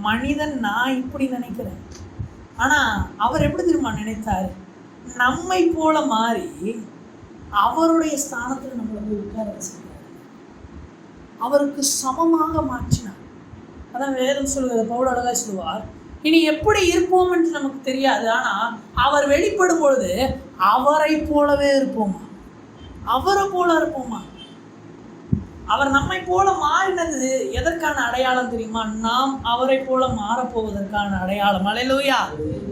மனிதன் நான் இப்படி நினைக்கிறேன். ஆனால் அவர் எப்படி தெரியுமா நினைத்தார்? நம்மை போல மாறி அவருடைய ஸ்தானத்தில் நம்மளை போய் உட்கார வச்சிருக்காரு. அவருக்கு சமமாக மாற்றினார். அதான் வேதம் சொல்லுவது, பவுல் அழகா சொல்லுவார், இனி எப்படி இருப்போம் என்று நமக்கு தெரியாது, ஆனால் அவர் வெளிப்படும் பொழுது அவரை போலவே இருப்போமா, அவரை போல இருப்போமா. அவர் நம்மை போல மாறினது எதற்கான அடையாளம் தெரியுமா? நாம் அவரை போல மாறப்போவதற்கான அடையாளம். அல்லேலூயா.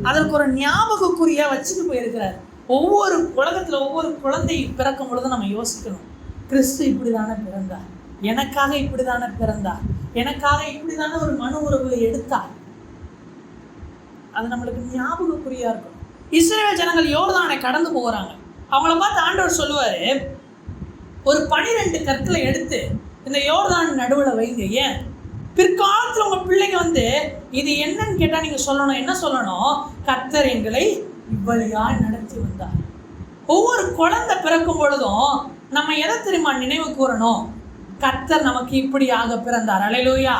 அதற்கு ஒரு ஞாபகக்குறியா வச்சுட்டு போயிருக்கிறார். ஒவ்வொரு உலகத்துல ஒவ்வொரு குழந்தை பிறக்கும் பொழுது நம்ம யோசிக்கணும், கிறிஸ்து இப்படிதானே பிறந்தார், எனக்காக இப்படிதானே பிறந்தார், எனக்காக இப்படிதானே ஒரு மனு உறவு எடுத்தார். அது நம்மளுக்கு ஞாபகக்குறியா இருக்கும். இஸ்ரவேல் ஜனங்கள் யோர்தானை கடந்து போகிறாங்க. அவங்கள பார்த்து ஆண்டவர் சொல்லுவாரு, ஒரு 12 கற்களை எடுத்து இந்த யோர்தான் நடுவில் வைங்க. ஏன்? பிற்காலத்தில் உங்கள் பிள்ளைங்க இது என்னன்னு கேட்டால் நீங்கள் சொல்லணும். என்ன சொல்லணும்? கர்த்தர் எங்களை இவ்வழியாய் நடத்தி வந்தார். ஒவ்வொரு குழந்தை பிறக்கும் பொழுதும் நம்ம எதை தெரியுமா நினைவு கூறணும்? கர்த்தர் நமக்கு இப்படியாக பிறந்தார். அல்லேலூயா.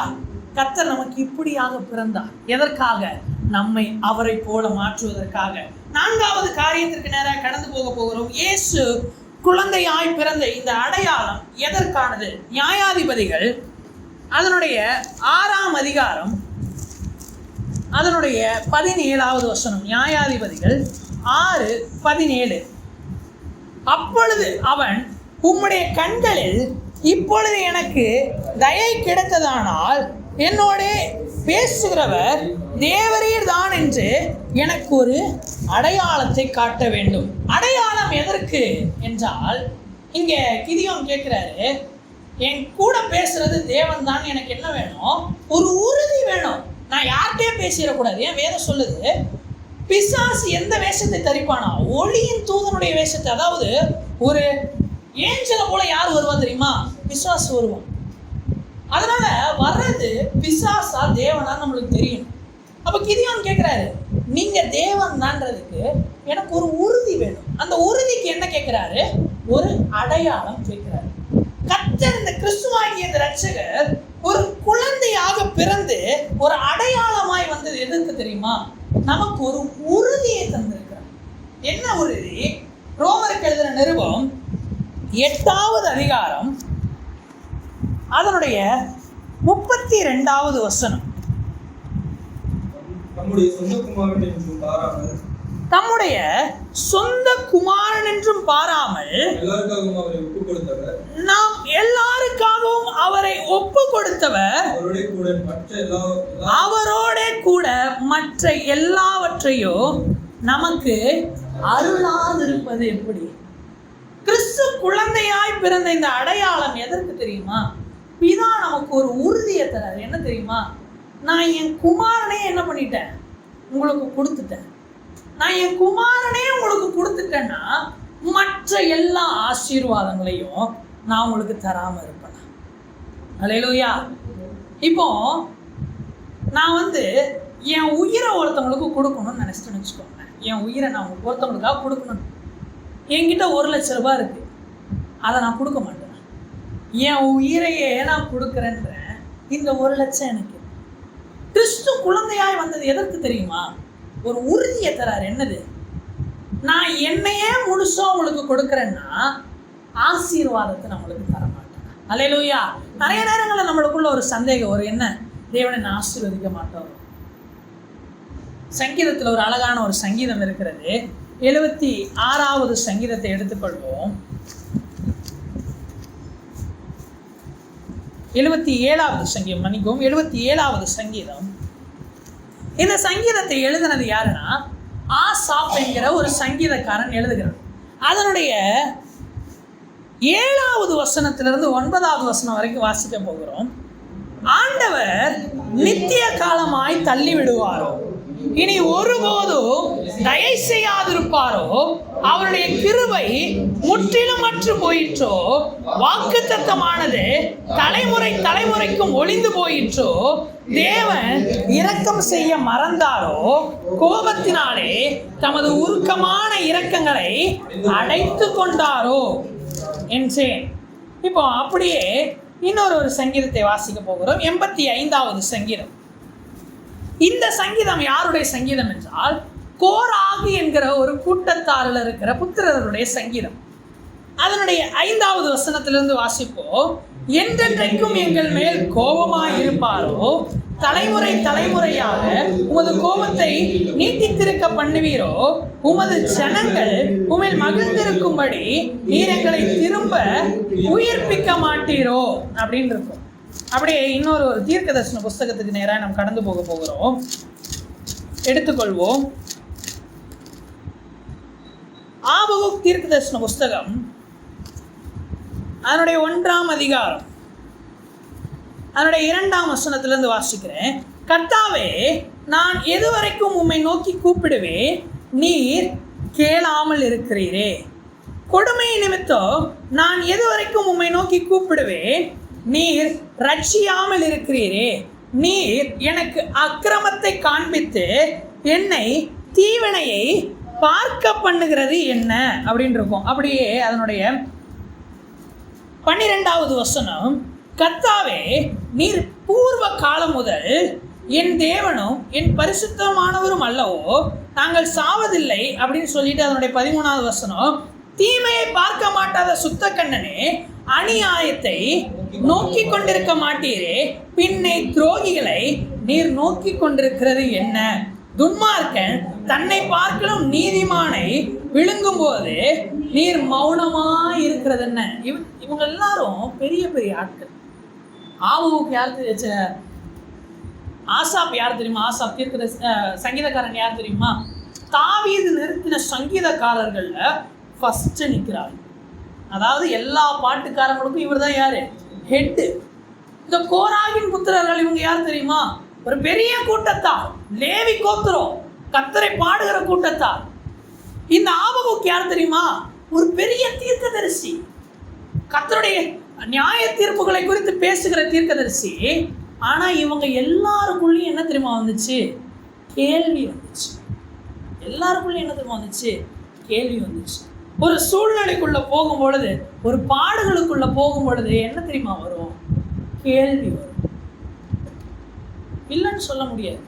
கர்த்தர் நமக்கு இப்படியாக பிறந்தார். எதற்காக? நம்மை அவரை போல மாற்றுவதற்காக. 4வது காரியத்திற்கு நேராக கடந்து போகிறோம். இயேசு குழந்தையாய் பிறந்த இந்த அடையாளம் எதற்கானது? நியாயாதிபதிகள் அதனுடைய 6ஆம் அதிகாரம் அதனுடைய 17வது வசனம். நியாயாதிபதிகள் 6:17. அப்பொழுது அவன், உம்முடைய கண்களில் இப்பொழுது எனக்கு தயை கிடைத்ததானால் என்னோட பேசுகிறவர் தேவரீர் தான் என்று எனக்கு ஒரு அடையாளத்தை காட்ட வேண்டும். அடையாளம் எதற்கு என்றால், இங்க கிதியோன் கேட்கிறாரு, என் கூட பேசுறது தேவன் தான், எனக்கு என்ன வேணும்? ஒரு உறுதி வேணும். நான் யார்கிட்டயே பேசிடக்கூடாது. ஏன்? வேதம் சொல்லுது, பிசாசு எந்த வேஷத்தை தரிப்பானா? ஒளியின் தூதனுடைய வேஷத்தை. அதாவது ஒரு ஏஞ்சலை போல யார் வருவா தெரியுமா? பிசாசு வருவான். அதனால வர்றது பிசாசா தேவனா நம்மளுக்கு தெரியும். அப்ப கிதியோன் கேட்கிறாரு, நீங்க தேவன் தான்றதுக்கு எனக்கு ஒரு உறுதி வேணும். அந்த உறுதிக்கு என்ன கேட்கிறாரு? ஒரு அடையாளம் கேட்கிறாரு. கர்த்தர் இந்த கிறிஸ்துவாகிய இந்த ரட்சகர் ஒரு குழந்தையாக பிறந்து ஒரு அடையாளமாய் வந்தது எதற்கு தெரியுமா? நமக்கு ஒரு உறுதியை தந்திருக்கிறார். என்ன உறுதி? ரோமருக்கு எழுதின நிருபம் 8வது அதிகாரம் அதனுடைய 32வது வசனம். தம்முடைய சொந்த குமாரன் என்றும் பாராமல் நாம் எல்லாருக்காகவும் அவரை ஒப்பு கொடுத்தவர், அவரோட கூட மற்ற எல்லாவற்றையும் நமக்கு அருளாதிருப்பது எப்படி? கிறிஸ்து குழந்தையாய் பிறந்த இந்த அடையாளம் எதற்கு தெரியுமா? பிதா நமக்கு ஒரு உறுதியை தரார். என்ன தெரியுமா? நான் என் குமாரனே என்ன பண்ணிட்டேன்? உங்களுக்கு கொடுத்துட்டேன். நான் என் குமாரனே உங்களுக்கு கொடுத்துட்டேன்னா மற்ற எல்லா ஆசீர்வாதங்களையும் நான் உங்களுக்கு தராம இருப்பேன். அல்லேலூயா. இப்போ நான் என் உயிரை ஒருத்தவங்களுக்கு கொடுக்கணும்னு நினைச்சிட்டேன்னு வச்சுக்கோங்க. என் உயிரை நான் ஒருத்தவங்களுக்காக கொடுக்கணும். என்கிட்ட 1 லட்ச ரூபாய் இருக்கு, அதை நான் கொடுக்க மாட்டேன். என் உயிரையே நான் கொடுக்குறேன்றேன். இந்த 1 லட்சம் எனக்கு. கிறிஸ்து குழந்தையாய் வந்தது எதற்கு தெரியுமா? ஒரு உறுதியை தராரு. என்னது? நான் என்னையே முழுசா உங்களுக்கு கொடுக்குறேன்னா ஆசீர்வாதத்தை நம்மளுக்கு தர மாட்டேன். அல்லேலூயா. நிறைய நேரங்களில் நம்மளுக்குள்ள ஒரு சந்தேகம் வரும், என்ன? தேவனை நான் ஆசீர்வதிக்க மாட்டோம். சங்கீதத்தில் ஒரு அழகான ஒரு சங்கீதம் இருக்கிறது. 76வது சங்கீதத்தை எடுத்துக்கொள்வோம். 77வது சங்கீதம், மன்னிக்கவும், 77வது சங்கீதம். இந்த சங்கீதத்தை எழுதினது யாருன்னா ஆசாப் என்கிற ஒரு சங்கீதக்காரன் எழுதுகிறார். அதனுடைய 7வது வசனத்திலிருந்து 9வது வசனம் வரைக்கும் வாசிக்க போகிறோம். ஆண்டவர் நித்திய காலமாய் தள்ளி விடுவாரோ, இனி ஒருபோதும் தயை செய்யாதிருப்பாரோ, அவருடைய கிருபை முற்றிலும் அற்று போயிற்றோ, வாக்குத்தத்தமானது தலைமுறை தலைமுறைக்கும் ஒளிந்து போயிற்றோ, தேவன் இரக்கம் செய்ய மறந்தாரோ, கோபத்தினாலே தமது உருக்கமான இரக்கங்களை அடைத்து கொண்டாரோ என்றேன். இப்போ அப்படியே இன்னொரு சங்கீதத்தை வாசிக்க போகிறோம். 85வது சங்கீதம். இந்த சங்கீதம் யாருடைய சங்கீதம் என்றால், கோராகு என்கிற ஒரு கூட்டத்தாரில் இருக்கிற புத்திரருடைய சங்கீதம். அதனுடைய 5வது வசனத்திலிருந்து வாசிப்போம். என்றென்றைக்கும் எங்கள் மேல் கோபமாய் இருப்பாரோ, தலைமுறை தலைமுறையாக உமது கோபத்தை நீட்டித்திருக்க பண்ணுவீரோ, உமது ஜனங்கள் உம்மில் மகிழ்ந்திருக்க நிலைத்திருக்கும்படி நீர் எங்களை திரும்ப உயிர்ப்பிக்க மாட்டீரோ அப்படின்னு இருக்கும். அப்படியே இன்னொரு தீர்க்கதரிசன புஸ்தகத்துக்கு நேராக நம்ம கடந்து போகிறோம். எடுத்துக்கொள்வோம். ஆபகுக் தீர்க்கதரிசன புஸ்தகம் அதனுடைய 1ஆம் அதிகாரம் அதனுடைய 2ஆம் வசனத்திலிருந்து வாசிக்கிறேன். கர்த்தாவே, நான் எதுவரைக்கும் உம்மை நோக்கி கூப்பிடுவேன், நீர் கேளாமல் இருக்கிறீரே. கொடுமை நிமித்தம் நான் எதுவரைக்கும் உம்மை நோக்கி கூப்பிடுவேன், நீர் ரட்சியாமல் இருக்கிறீரே. நீர் எனக்கு அக்கிரமத்தை காண்பித்து என்னை தீவினையை பார்க்க பண்ணுகிறது என்ன அப்படின்னு இருக்கும். அப்படியே அதனுடைய 12வது வசனம், கர்த்தாவே, நீர் பூர்வ காலம் முதல் என் தேவனும் என் பரிசுத்தமானவரும் அல்லவோ, நாங்கள் சாவதில்லை அப்படின்னு சொல்லிட்டு அதனுடைய 13வது வசனம், தீமையை பார்க்க மாட்டாத சுத்த கண்ணனே, அநியாயத்தை நோக்கி கொண்டிருக்க மாட்டீரே, பின்னை துரோகிகளை நீர் நோக்கி கொண்டிருக்கிறது என்ன? துன்மார்க்கன் தன்னை பார்க்கலும் நீதிமானை விழுங்கும் போது நீர் மௌனமாய் இருக்கிறது என்ன? இவங்க எல்லாரும் பெரிய பெரிய ஆட்கள். ஆபகுக்கு யார் ஆசாப் யார் தெரியுமா? ஆசாப் தீர்க்க சங்கீதக்காரன் யார் தெரியுமா? தாவீது நிறுத்தின சங்கீதக்காரர்கள்ல ஃபர்ஸ்ட் நிற்கிறார். அதாவது எல்லா பாட்டுக்காரங்களுக்கும் இவர் தான் யாரு? ஹெட்டு. இந்த கோராகின் புத்திரர்கள் இவங்க யார் தெரியுமா? ஒரு பெரிய கூட்டத்தார், லேவி கோத்திரம், கர்த்தரை பாடுகிற கூட்டத்தார். இந்த ஆபகுக்கு யார் தெரியுமா? ஒரு பெரிய தீர்க்கதரிசி, கர்த்தருடைய நியாய தீர்ப்புகளை குறித்து பேசுகிற தீர்க்கதரிசி. ஆனா இவங்க எல்லாருக்குள்ளேயும் என்ன தெரியுமா வந்துச்சு? கேள்வி வந்துச்சு. எல்லாருக்குள்ளேயும் என்ன தெரியுமா வந்துச்சு? கேள்வி வந்துச்சு. ஒரு சூழ்நிலைக்குள்ள போகும் பொழுது, ஒரு பாடுகளுக்குள்ள போகும் பொழுது என்ன தெரியுமா வரும்? கேள்வி வரும். இல்லைன்னு சொல்ல முடியாது.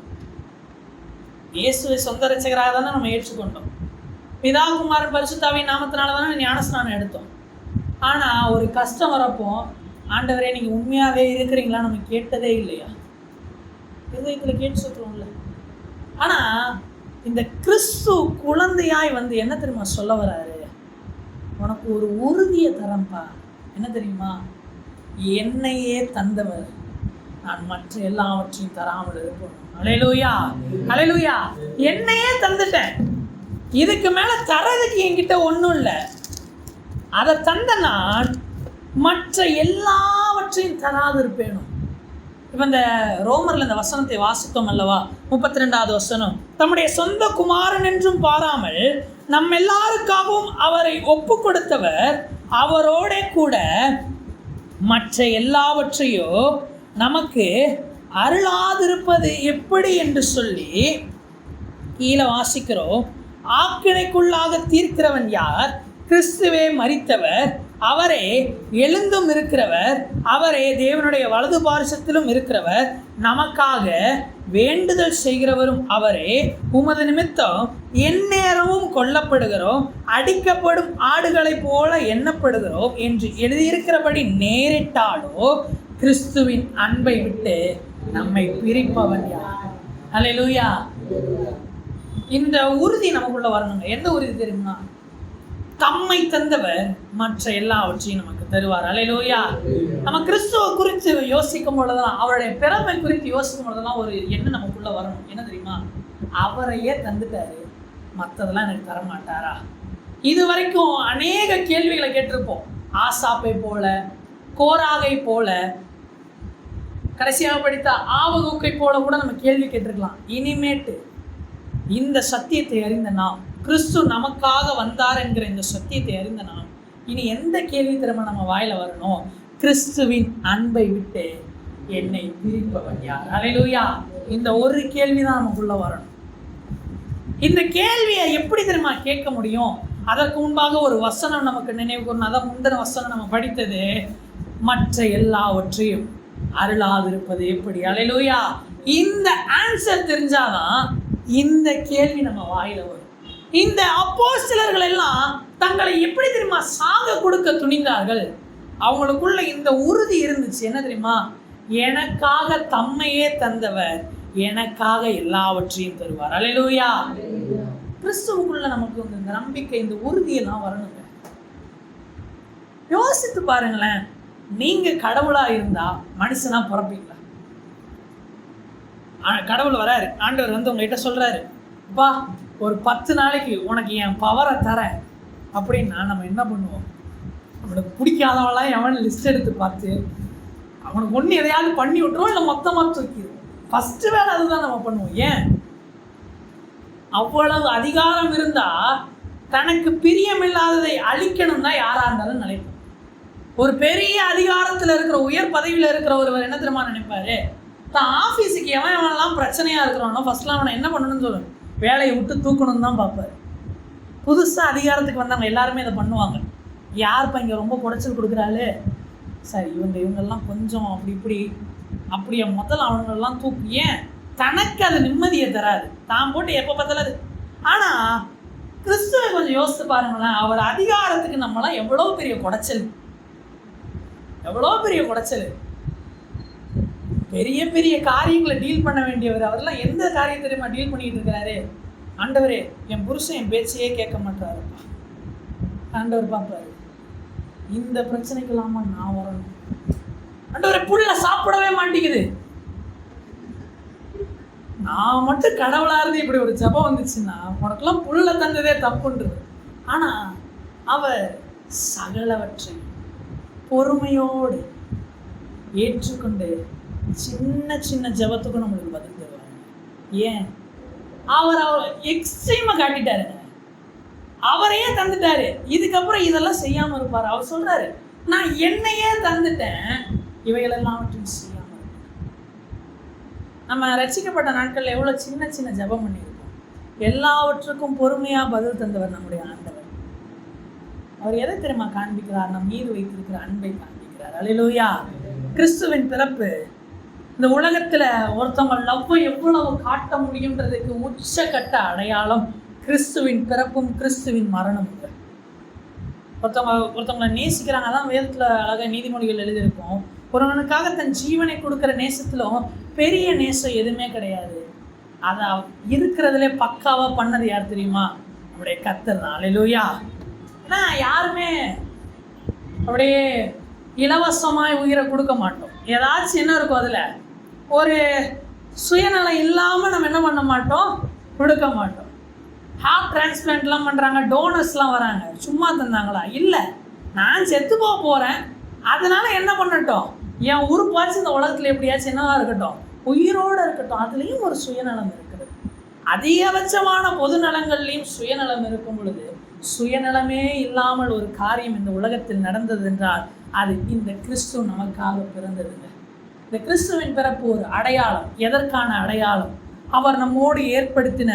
இயேசுவை சொந்த ரட்சகராக தானே நம்ம ஏற்றுக்கொண்டோம். பிதா குமாரன் பரிசுத்தாவின் நாமத்தினால தானே ஞானஸ்நானம் எடுத்தோம். ஆனால் ஒரு கஷ்டம் வரப்போ, ஆண்டவரே நீங்கள் உண்மையாகவே இருக்கிறீங்களா நம்ம கேட்டதே இல்லையா? இதயத்தில் கேட்டு சொல்கிறோம்ல. ஆனால் இந்த கிறிஸ்து குழந்தையாய் வந்து என்ன தெரியுமா சொல்ல வராரு? உனக்கு ஒரு உறுதியை தரம்பா. என்ன தெரியுமா? என்னையே தந்தவர், நான் மற்ற எல்லாவற்றையும் தராமல் இருக்கணும். அல்லேலூயா, அல்லேலூயா. என்னையே தந்துட்டேன், இதுக்கு மேல தரதுக்கு என்கிட்ட ஒன்றும் இல்லை. அதை தந்த நான் மற்ற எல்லாவற்றையும் தராது இருப்பேனும். இப்போ இந்த ரோமர்ல இந்த வசனத்தை வாசித்தோம் அல்லவா? 32வது வசனம், தம்முடைய சொந்த குமாரன் என்றும் பாராமல் நம் எல்லாருக்காகவும் அவரை ஒப்பு கொடுத்தவர் அவரோட கூட மற்ற எல்லாவற்றையும் நமக்கு அருளாதிருப்பது எப்படி என்று சொல்லி கீழே வாசிக்கிறோம். ஆக்கினைக்குள்ளாக தீர்க்கிறவன் யார்? கிறிஸ்துவே மரித்தவர், அவரே எழுந்தும் இருக்கிறவர், அவரே தேவனுடைய வலது பாரிசத்திலும் இருக்கிறவர், நமக்காக வேண்டுதல் செய்கிறவரும் அவரே. உமது நிமித்தம் எந்நேரமும் கொல்லப்படுகிறோம், அடிக்கப்படும் ஆடுகளைப் போல எண்ணப்படுகிறோம் என்று எழுதியிருக்கிறபடி நேரிட்டாலோ கிறிஸ்துவின் அன்பை விட்டு நம்மை பிரிப்பவன் யார்? அல்லேலூயா. இந்த உறுதி நமக்குள்ள வரணுங்க. எந்த உறுதி தெரியுமா? தம்மை தந்தவர் மற்ற எல்லாவற்றையும் நமக்கு தருவார். அல்லேலூயா. நம்ம கிறிஸ்துவ குறித்து யோசிக்கும் பொழுதெல்லாம், அவருடைய பிறமை குறித்து யோசிக்கும் பொழுதெல்லாம் ஒரு எண்ணம் நமக்குள்ள வரணும். என்ன தெரியுமா? அவரையே தந்துட்டாரு, மற்றதெல்லாம் எனக்கு தரமாட்டாரா? இது வரைக்கும் அநேக கேள்விகளை கேட்டிருப்போம். ஆசாப்பை போல, கோராகை போல, கடைசியாக படித்த ஆபகுக்கை போல கூட நம்ம கேள்வி கேட்டிருக்கலாம். இனிமேட்டு இந்த சத்தியத்தை அறிந்த நாம், கிறிஸ்து நமக்காக வந்தார் என்கிற இந்த சத்தியத்தை அறிந்த நாம், இனி எந்த கேள்வி திரும்ப நம்ம வாயில வரணும்? கிறிஸ்துவின் அன்பை விட்டு என்னை பிரிப்பவன் யார்? அல்லேலூயா. இந்த ஒரு கேள்விதான் நமக்குள்ள வரணும். இந்த கேள்வியை எப்படி தெரியுமா கேட்க முடியும்? அதற்கு முன்பாக ஒரு வசனம் நமக்கு நினைவு கூறணும். அதான் முந்தின வசனம் நம்ம படித்தது, மற்ற எல்லாவற்றையும் அருளாதிருப்பது எப்படி? அல்லேலூயா. இந்த ஆன்சர் தெரிஞ்சாதான் இந்த கேள்வி நம்ம வாயில வரும். இந்த அப்போஸ்தலர்கள் எல்லாம் தங்களை எப்படி தெரியுமா சாக கொடுக்க துணிந்தார்கள்? அவங்களுக்குள்ள இந்த உறுதி இருந்துச்சு. என்ன தெரியுமா? எனக்காக தம்மையே தந்தவர் எனக்காக எல்லாவற்றையும் தருவார். அல்லேலூயா. கிறிஸ்துவுக்குள்ள நமக்கு இந்த நம்பிக்கை, இந்த உறுதியெல்லாம் வரணுங்க. யோசித்து பாருங்களேன், நீங்கள் கடவுளாக இருந்தால் மனுஷனாக பிறப்பீங்களா? கடவுள் வராரு, ஆண்டவர் வந்து உங்ககிட்ட சொல்கிறாரு, அப்பா ஒரு 10 நாளைக்கு உனக்கு என் பவரை தரேன் அப்படின்னா நம்ம என்ன பண்ணுவோம்? அவனுக்கு பிடிக்காதவெல்லாம் எவன் லிஸ்ட் எடுத்து பார்த்து அவனுக்கு ஒன்று எதையாவது பண்ணி விட்டுருவோம், இல்லை மொத்தமாக தூக்கிடுவோம். ஃபஸ்ட்டு வேலை அதுதான் நம்ம பண்ணுவோம். ஏன்? அவ்வளவு அதிகாரம் இருந்தால் தனக்கு பிரியமில்லாததை அழிக்கணும் தான் யாராக இருந்தாலும் நினைப்போம். ஒரு பெரிய அதிகாரத்தில் இருக்கிற உயர் பதவியில் இருக்கிற ஒருவர் என்ன தெரியுமா நினைப்பாரு? தான் ஆஃபீஸுக்கு எவன்லாம் பிரச்சனையாக இருக்கிறானோ ஃபஸ்ட்லாம் அவனை என்ன பண்ணணும்னு சொல்லணும், வேலையை விட்டு தூக்கணும்னு தான் பார்ப்பார். புதுசாக அதிகாரத்துக்கு வந்தவங்க எல்லாருமே இதை பண்ணுவாங்க. யாருப்பா இங்கே ரொம்ப குடைச்சல் கொடுக்குறாள், சரி இவங்கெல்லாம் கொஞ்சம் அப்படி அப்படியே முதல்ல அவங்களெல்லாம் தூக்கு. ஏன்? தனக்கு அது நிம்மதியை தராது, தான் போட்டு எப்போ பார்த்தாலும் அது. ஆனால் கிறிஸ்துவை கொஞ்சம் யோசித்து பாருங்களேன், அவர் அதிகாரத்துக்கு நம்மளாம் எவ்வளோ பெரிய குடைச்சல், எவ்வளோ பெரிய குடைச்சல். பெரிய பெரிய காரியங்களை டீல் பண்ண வேண்டியவர் அவரெல்லாம் எந்த காரியத்தை தெரியுமா டீல் பண்ணிட்டு இருக்கிறாரு? ஆண்டவரே என் புருஷன் என் பேச்சையே கேட்க மாட்டாருப்பா. ஆண்டவர் பார்ப்பாரு, இந்த பிரச்சனைக்கெல்லாமா நான் வரணும்? ஆண்டவரே புள்ள சாப்பிடவே மாட்டேங்குது, நான் மட்டும் கடவுளாக இருந்து இப்படி ஒரு ஜபம் வந்துச்சுன்னா உனக்கெல்லாம் புள்ள தந்ததே தப்புன்றது. ஆனால் அவர் சகலவற்றை பொறுமையோடு ஏற்றுக்கொண்டு சின்ன சின்ன ஜபத்துக்கும் நம்மளுக்கு பதில் தருவாங்க. ஏன்? அவர் எக்ஸ்ட்ரீமாக காட்டிட்டாருங்க, அவரையே தந்துட்டாரு. இதுக்கப்புறம் இதெல்லாம் செய்யாமல் இருப்பார். அவர் சொல்றாரு, நான் என்னையே தந்துட்டேன், இவைகளெல்லாவற்றையும் செய்யாமல். நம்ம ரட்சிக்கப்பட்ட நாட்களில் எவ்வளோ சின்ன சின்ன ஜபம் பண்ணியிருக்கோம். எல்லாவற்றுக்கும் பொறுமையாக பதில் தந்தவர் நம்முடைய ஆண்டவர். அவர் எதை தெரியுமா காண்பிக்கிறார்? நம் மீது வைத்திருக்கிற அன்பை காண்பிக்கிறார். அல்லேலூயா. கிறிஸ்துவின் பிறப்பு இந்த உலகத்தில் ஒருத்தவங்க லவ்வை எவ்வளவு காட்ட முடியுன்றதுக்கு உச்சக்கட்ட அடையாளம் கிறிஸ்துவின் பிறப்பும் கிறிஸ்துவின் மரணமும். ஒருத்தவங்களை நேசிக்கிறாங்க, அதான் வேதத்தில் அழகாக நீதிமொழிகள் எழுதியிருக்கோம். ஒருவனுக்காக தன் ஜீவனை கொடுக்குற நேசத்திலும் பெரிய நேசம் எதுவுமே கிடையாது. அதை இருக்கிறதுலே பக்காவாக பண்ணது யார் தெரியுமா? நம்முடைய கர்த்தர் தான். அல்லேலூயா. ஏன்னா யாருமே அப்படியே இலவசமாய் உயிரை கொடுக்க மாட்டோம். ஏதாச்சும் என்ன இருக்கும், அதில் ஒரு சுயநலம் இல்லாமல் நம்ம என்ன பண்ண மாட்டோம், கொடுக்க மாட்டோம். ஹார்ட் டிரான்ஸ்பிளான்ட்லாம் பண்ணுறாங்க, டோனர்ஸ்லாம் வராங்க, சும்மா தந்தாங்களா? இல்லை, நான் செத்து போக போகிறேன், அதனால் என்ன பண்ணட்டும், என் உறுப்பாச்சும் இந்த உலகத்தில் எப்படியாச்சும் என்னவா இருக்கட்டும், உயிரோடு இருக்கட்டும். அதுலேயும் ஒரு சுயநலம் இருக்குது. அதிகபட்சமான பொது நலங்கள்லேயும் சுயநலம் இருக்கும் பொழுது சுயநலமே இல்லாமல் ஒரு காரியம் இந்த உலகத்தில் நடந்தது என்றால் அது இந்த கிறிஸ்து நமக்காக பிறந்ததுங்க. இந்த கிறிஸ்துவின் பிறப்பு ஒரு அடையாளம். எதற்கான அடையாளம்? அவர் நம்மோடு ஏற்படுத்தின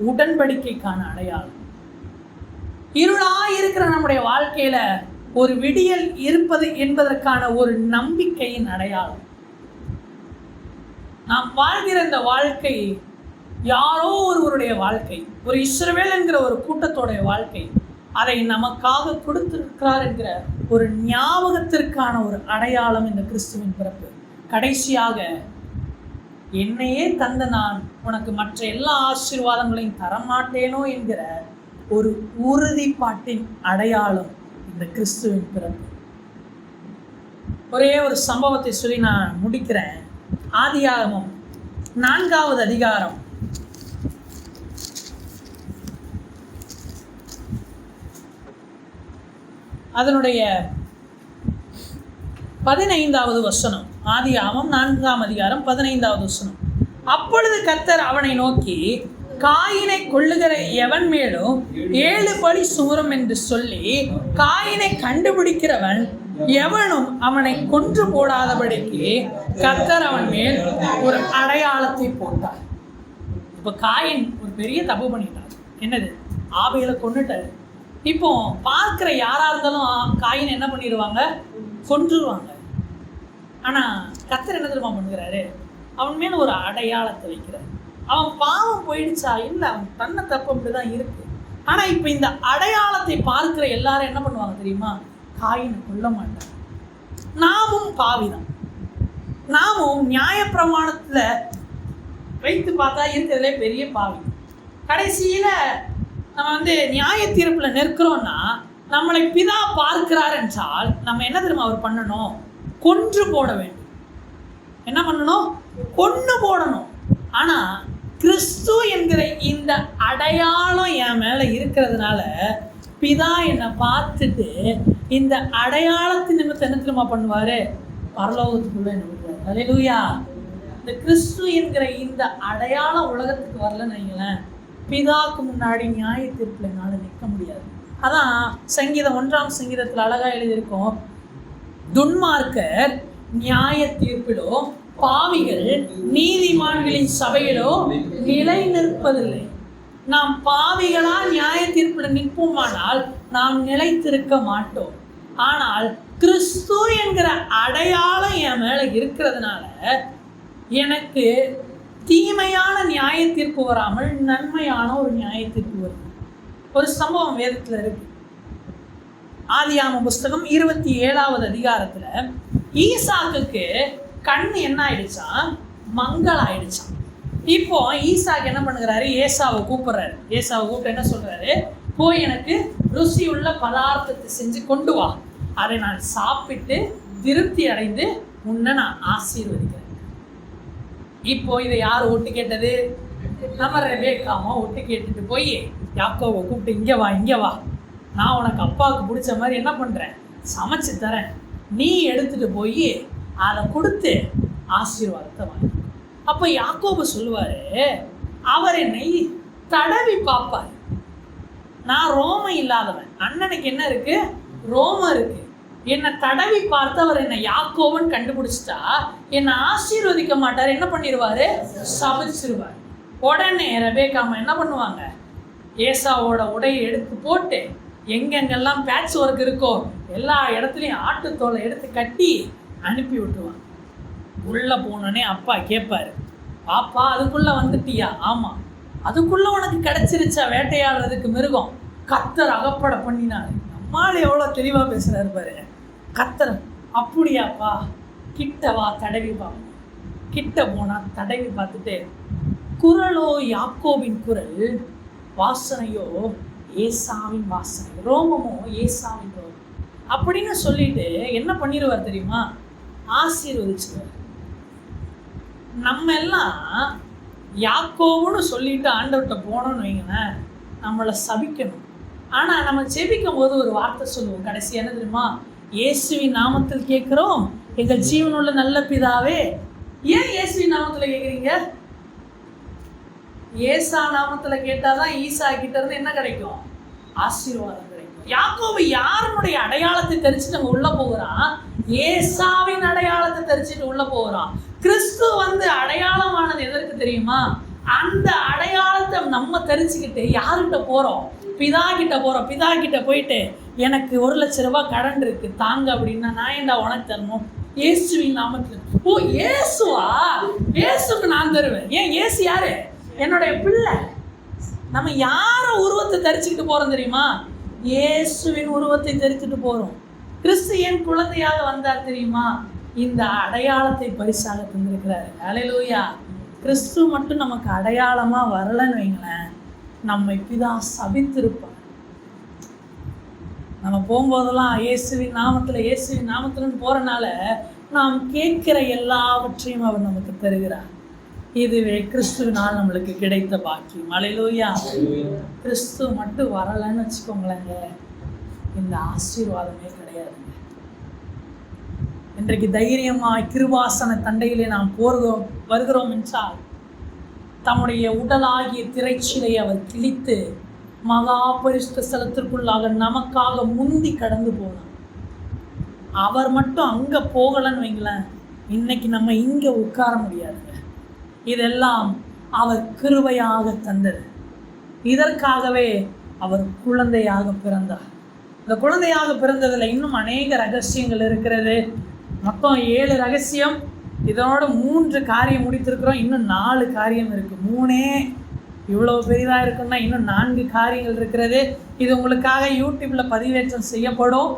உடன்படிக்கைக்கான அடையாளம். இருளாக இருக்கிற நம்முடைய வாழ்க்கையில ஒரு விடியல் இருப்பது என்பதற்கான ஒரு நம்பிக்கையின் அடையாளம். நாம் வாழ்கிற இந்த வாழ்க்கை யாரோ ஒருவருடைய வாழ்க்கை, ஒரு இஸ்ரவேல் என்கிற ஒரு கூட்டத்தோடைய வாழ்க்கை. அதை நமக்காக கொடுத்திருக்கிறார் என்கிற ஒரு ஞாபகத்திற்கான ஒரு அடையாளம் இந்த கிறிஸ்துவின் பிறப்பு. கடைசியாக, என்னையே தந்த நான் உனக்கு மற்ற எல்லா ஆசீர்வாதங்களையும் தரமாட்டேனோ என்கிற ஒரு உறுதிப்பாட்டின் அடையாளம் இந்த கிறிஸ்துவின் பிறப்பு. ஒரே ஒரு சம்பவத்தை சொல்லி நான் முடிக்கிறேன். ஆதியாகமம் 4வது அதிகாரம் 15வது வசனம். ஆதியாகமம் 4ஆம் அதிகாரம் 15வது வசனம். அப்பொழுது கர்த்தர் அவனை நோக்கி, காயினை கொல்லுகிற எவன் மேலும் 7 பழி சுமரும் என்று சொல்லி, காயினை கண்டுபிடிக்கிறவன் எவனும் அவனை கொன்று போடாதபடிக்கு கர்த்தர் அவன் மேல் ஒரு அடையாளத்தை போட்டார். இப்போ காயின் ஒரு பெரிய தப்பு பண்ணிட்டார். என்னது? ஆபேலை கொன்னுட்டார். இப்போ பார்க்குற யாராக இருந்தாலும் காயின் என்ன பண்ணிடுவாங்க? கொன்றுருவாங்க. ஆனால் கர்த்தர் என்ன தெரியுமா பண்ணுகிறாரு? அவன் மேலே ஒரு அடையாளத்தை வைக்கிறார். அவன் பாவம் போயிடுச்சா? இல்லை, அவன் தன்னை தப்பு அப்படி தான் இருக்கு. ஆனால் இப்போ இந்த அடையாளத்தை பார்க்குற எல்லாரும் என்ன பண்ணுவாங்க தெரியுமா? காயினை கொல்ல மாட்டாங்க. நாமும் பாவிதான். நாமும் நியாயப்பிரமாணத்தில் வைத்து பார்த்தா இருக்கிறதுலே பெரிய பாவி. கடைசியில் நம்ம நியாய தீர்ப்பில் நிற்கிறோன்னா நம்மளை பிதா பார்க்கிறார் என்றால் நம்ம என்ன தெரியுமா அவர் பண்ணணும்? கொன்று போட வேண்டும். என்ன பண்ணணும்? கொன்று போடணும். ஆனா கிறிஸ்து என்கிற இந்த அடையாளம் என் மேல இருக்கிறதுனால பிதா என்னை பார்த்துட்டு இந்த அடையாளத்தின் நிமித்தம் என்ன தெரியுமா பண்ணுவாரு? பரலோகத்துக்குள்ள என்ன பண்ணுவாரு? அல்லேலூயா. இந்த கிறிஸ்து என்கிற இந்த அடையாளம் உலகத்துக்கு வரலன்னு வைங்களேன், பிதாவுக்கு முன்னாடி நியாய தீர்ப்புல என்னால நிற்க முடியாது. அதான் சங்கீதம் 1ஆம் சங்கீதத்தில் அழகா எழுதியிருக்கோம், துன்மார்க்கர் நியாய தீர்ப்பிலோ பாவிகள் நீதிமான்களின் சபையிலோ நிலை நிற்பதில்லை. நாம் பாவிகளா நியாய தீர்ப்புல நிற்போமானால் நாம் நிலைத்திருக்க மாட்டோம். ஆனால் கிறிஸ்து என்கிற அடையாளம் என் மேல இருக்கிறதுனால எனக்கு தீமையான நியாய தீர்ப்பு வராமல் நன்மையான ஒரு நியாய தீர்ப்பு வருது. ஒரு சம்பவம் வேதத்தில் இருக்கு. ஆதியாகமம் புஸ்தகம் 27வது அதிகாரத்துல ஈசாக்குக்கு கண் என்ன ஆயிடுச்சான்? மங்கள் ஆயிடுச்சான். இப்போ ஈசாக்கு என்ன பண்ணுறாரு? ஏசாவை கூப்பிடுறாரு. ஏசாவை கூப்பிட்டு என்ன சொல்றாரு? போய் எனக்கு ருசியுள்ள பதார்த்தத்தை செஞ்சு கொண்டு வா, அதை நான் சாப்பிட்டு திருப்தி அடைந்து உன்னை நான் ஆசீர்வதிக்கிறேன். இப்போ இதை யார் ஒட்டு கேட்டது? நம்ம ரெபேக்காமா ஒட்டு கேட்டுட்டு போய் யாக்கோவை கூப்பிட்டு இங்கே வா, இங்கே வா, நான் உனக்கு அப்பாவுக்கு பிடிச்ச மாதிரி என்ன பண்ணுறேன்? சமைச்சு தரேன், நீ எடுத்துட்டு போய் அதை கொடுத்து ஆசீர்வாதத்தை வாங்கி. அப்போ யாக்கோபு சொல்லுவார், அவர் என்னை தடவி பார்ப்பார். நான் ரோமம் இல்லாதவன், அண்ணனுக்கு என்ன இருக்கு? ரோமம் இருக்கு. என்னை தடவி பார்த்து அவர் என்னை யாக்கோபுன்னு கண்டுபிடிச்சிட்டா என்னை ஆசீர்வதிக்க மாட்டார். என்ன பண்ணிடுவாரு? சபிச்சிருவார். உடனே ரெபேக்காமா என்ன பண்ணுவாங்க? ஏசாவோட உடையை எடுத்து போட்டு எங்கெங்கெல்லாம் பேட்ச் ஒர்க் இருக்கோ எல்லா இடத்துலையும் ஆட்டுத்தோலை எடுத்து கட்டி அனுப்பி விட்டுருவாங்க. உள்ளே போனோடனே அப்பா கேட்பாரு, பாப்பா அதுக்குள்ளே வந்துட்டியா? ஆமாம். அதுக்குள்ளே உனக்கு கிடச்சிருச்சா வேட்டையாடுறதுக்கு மிருகம்? கத்தர் அகப்பட பண்ணினாரு. நம்மால் எவ்வளோ தெளிவாக பேசுகிறாரு பாரு. கத்தர் அப்படியாப்பா, கிட்ட வா, தடவி பார்ப்போம். கிட்ட போனால் தடவி பார்த்துட்டு, குரலோ யாக்கோபின் குரல், வாசனையோ ஏசாவின் வாசனை, ரோமமோ ஏசாவின் ரோமம் அப்படின்னு சொல்லிட்டு என்ன பண்ணிடுவார் தெரியுமா? ஆசீர்வதிச்சுவார். நம்ம எல்லாம் யாக்கோவுன்னு சொல்லிட்டு ஆண்டவர்கிட்ட போனோம்னு வைங்களேன், நம்மளை சபிக்கணும். ஆனால் நம்ம ஜெபிக்கும் போது ஒரு வார்த்தை சொல்லுவோம் கடைசி, என்ன தெரியுமா? இயேசுவின் நாமத்தில் கேட்குறோம் எங்கள் ஜீவனுள்ள நல்ல பிதாவே. ஏன் இயேசுவின் நாமத்தில் கேட்குறீங்க? ஏசா நாமத்தில் கேட்டாதான் ஈசா கிட்ட இருந்து என்ன கிடைக்கும்? ஆசீர்வாதம் கிடைக்கும். யாக்கோபு யாருடைய அடையாளத்தை தெரிச்சுட்டு அங்கே உள்ள போகிறான்? ஏசாவின் அடையாளத்தை தெரிச்சுட்டு உள்ள போகிறான். கிறிஸ்து வந்து அடையாளமானது எதற்கு தெரியுமா? அந்த அடையாளத்தை நம்ம தெரிஞ்சுக்கிட்டு யார்கிட்ட போகிறோம்? பிதா கிட்ட போகிறோம். பிதா கிட்ட போயிட்டு எனக்கு 1 லட்ச ரூபாய் கடன் இருக்கு தாங்க அப்படின்னா நான் ஏன்டா உனக்கு தரணும்? இயேசுவின் நாமத்தில். ஓ இயேசுவா? இயேசுக்கு நான் தருவேன். ஏன் இயேசு யாரு? என்னுடைய பிள்ளை. நம்ம யார உருவத்தை தரிச்சுக்கிட்டு போகிறோம் தெரியுமா? இயேசுவின் உருவத்தை தரிச்சுட்டு போகிறோம். கிறிஸ்து ஏன் குழந்தையாக வந்தார் தெரியுமா? இந்த அடையாளத்தை பரிசாக தந்திருக்கிறாரு. அல்லேலூயா. கிறிஸ்து மட்டும் நமக்கு அடையாளமாக வரலன்னு வைங்களேன், நம்மை பிதா சபித்திருப்பார். நம்ம போகும்போதெல்லாம் இயேசுவின் நாமத்தில் இயேசுவின் நாமத்தில்னு போகிறனால நாம் கேட்கிற எல்லாவற்றையும் அவர் நமக்கு தருகிறார். இதுவே கிறிஸ்துவினால் நம்மளுக்கு கிடைத்த பாக்கியம். அல்லேலூயா. கிறிஸ்து மட்டும் வரலன்னு வச்சுக்கோங்களேங்க, இந்த ஆசீர்வாதமே கிடையாதுங்க. இன்றைக்கு தைரியமாய் கிருபாசன தண்டையிலே நாம் வருகிறோம் என்றால் தம்முடைய உடலாகிய திரைச்சிலை அவர் கிழித்து மகா பரிசுத்த ஸ்தலத்திற்குள்ளாக நமக்காக முந்தி கடந்து போனார். அவர் மட்டும் அங்கே போகலன்னு வைங்களேன், இன்னைக்கு நம்ம இங்கே உட்கார முடியாதுங்க. இதெல்லாம் அவர் கிருபையாக தந்தது. இதற்காகவே அவர் குழந்தையாக பிறந்தார். இந்த குழந்தையாக பிறந்ததில் இன்னும் அநேக ரகசியங்கள் இருக்கிறது. மொத்தம் 7 ரகசியம். இதனோட 3 காரியம் முடித்திருக்கிறோம். இன்னும் 4 காரியம் இருக்குது. 3 இவ்வளோ பெரிதாக இருக்குன்னா இன்னும் 4 காரியங்கள் இருக்கிறது. இது உங்களுக்காக யூடியூப்பில் பதிவேற்றம் செய்யப்படும்.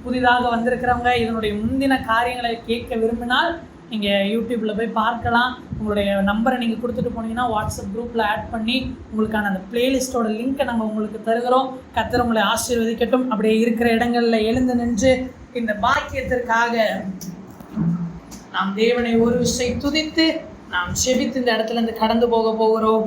புதிதாக வந்திருக்கிறவங்க இதனுடைய முந்தின காரியங்களை கேட்க விரும்பினால் நீங்கள் யூடியூப்பில் போய் பார்க்கலாம். உங்களுடைய நம்பரை நீங்கள் கொடுத்துட்டு போனீங்கன்னா வாட்ஸ்அப் குரூப்பில் ஆட் பண்ணி உங்களுக்கான அந்த பிளேலிஸ்ட்டோட லிங்க்கை நாங்கள் உங்களுக்கு தருகிறோம். கர்த்தர் உங்களை ஆசீர்வதிக்கட்டும். அப்படியே இருக்கிற இடங்களில் எழுந்து நின்று இந்த பாக்கியத்திற்காக நாம் தேவனை ஒரு விசை துதித்து நாம் செபித்து இந்த இடத்துல இருந்து கடந்து போக போகிறோம்.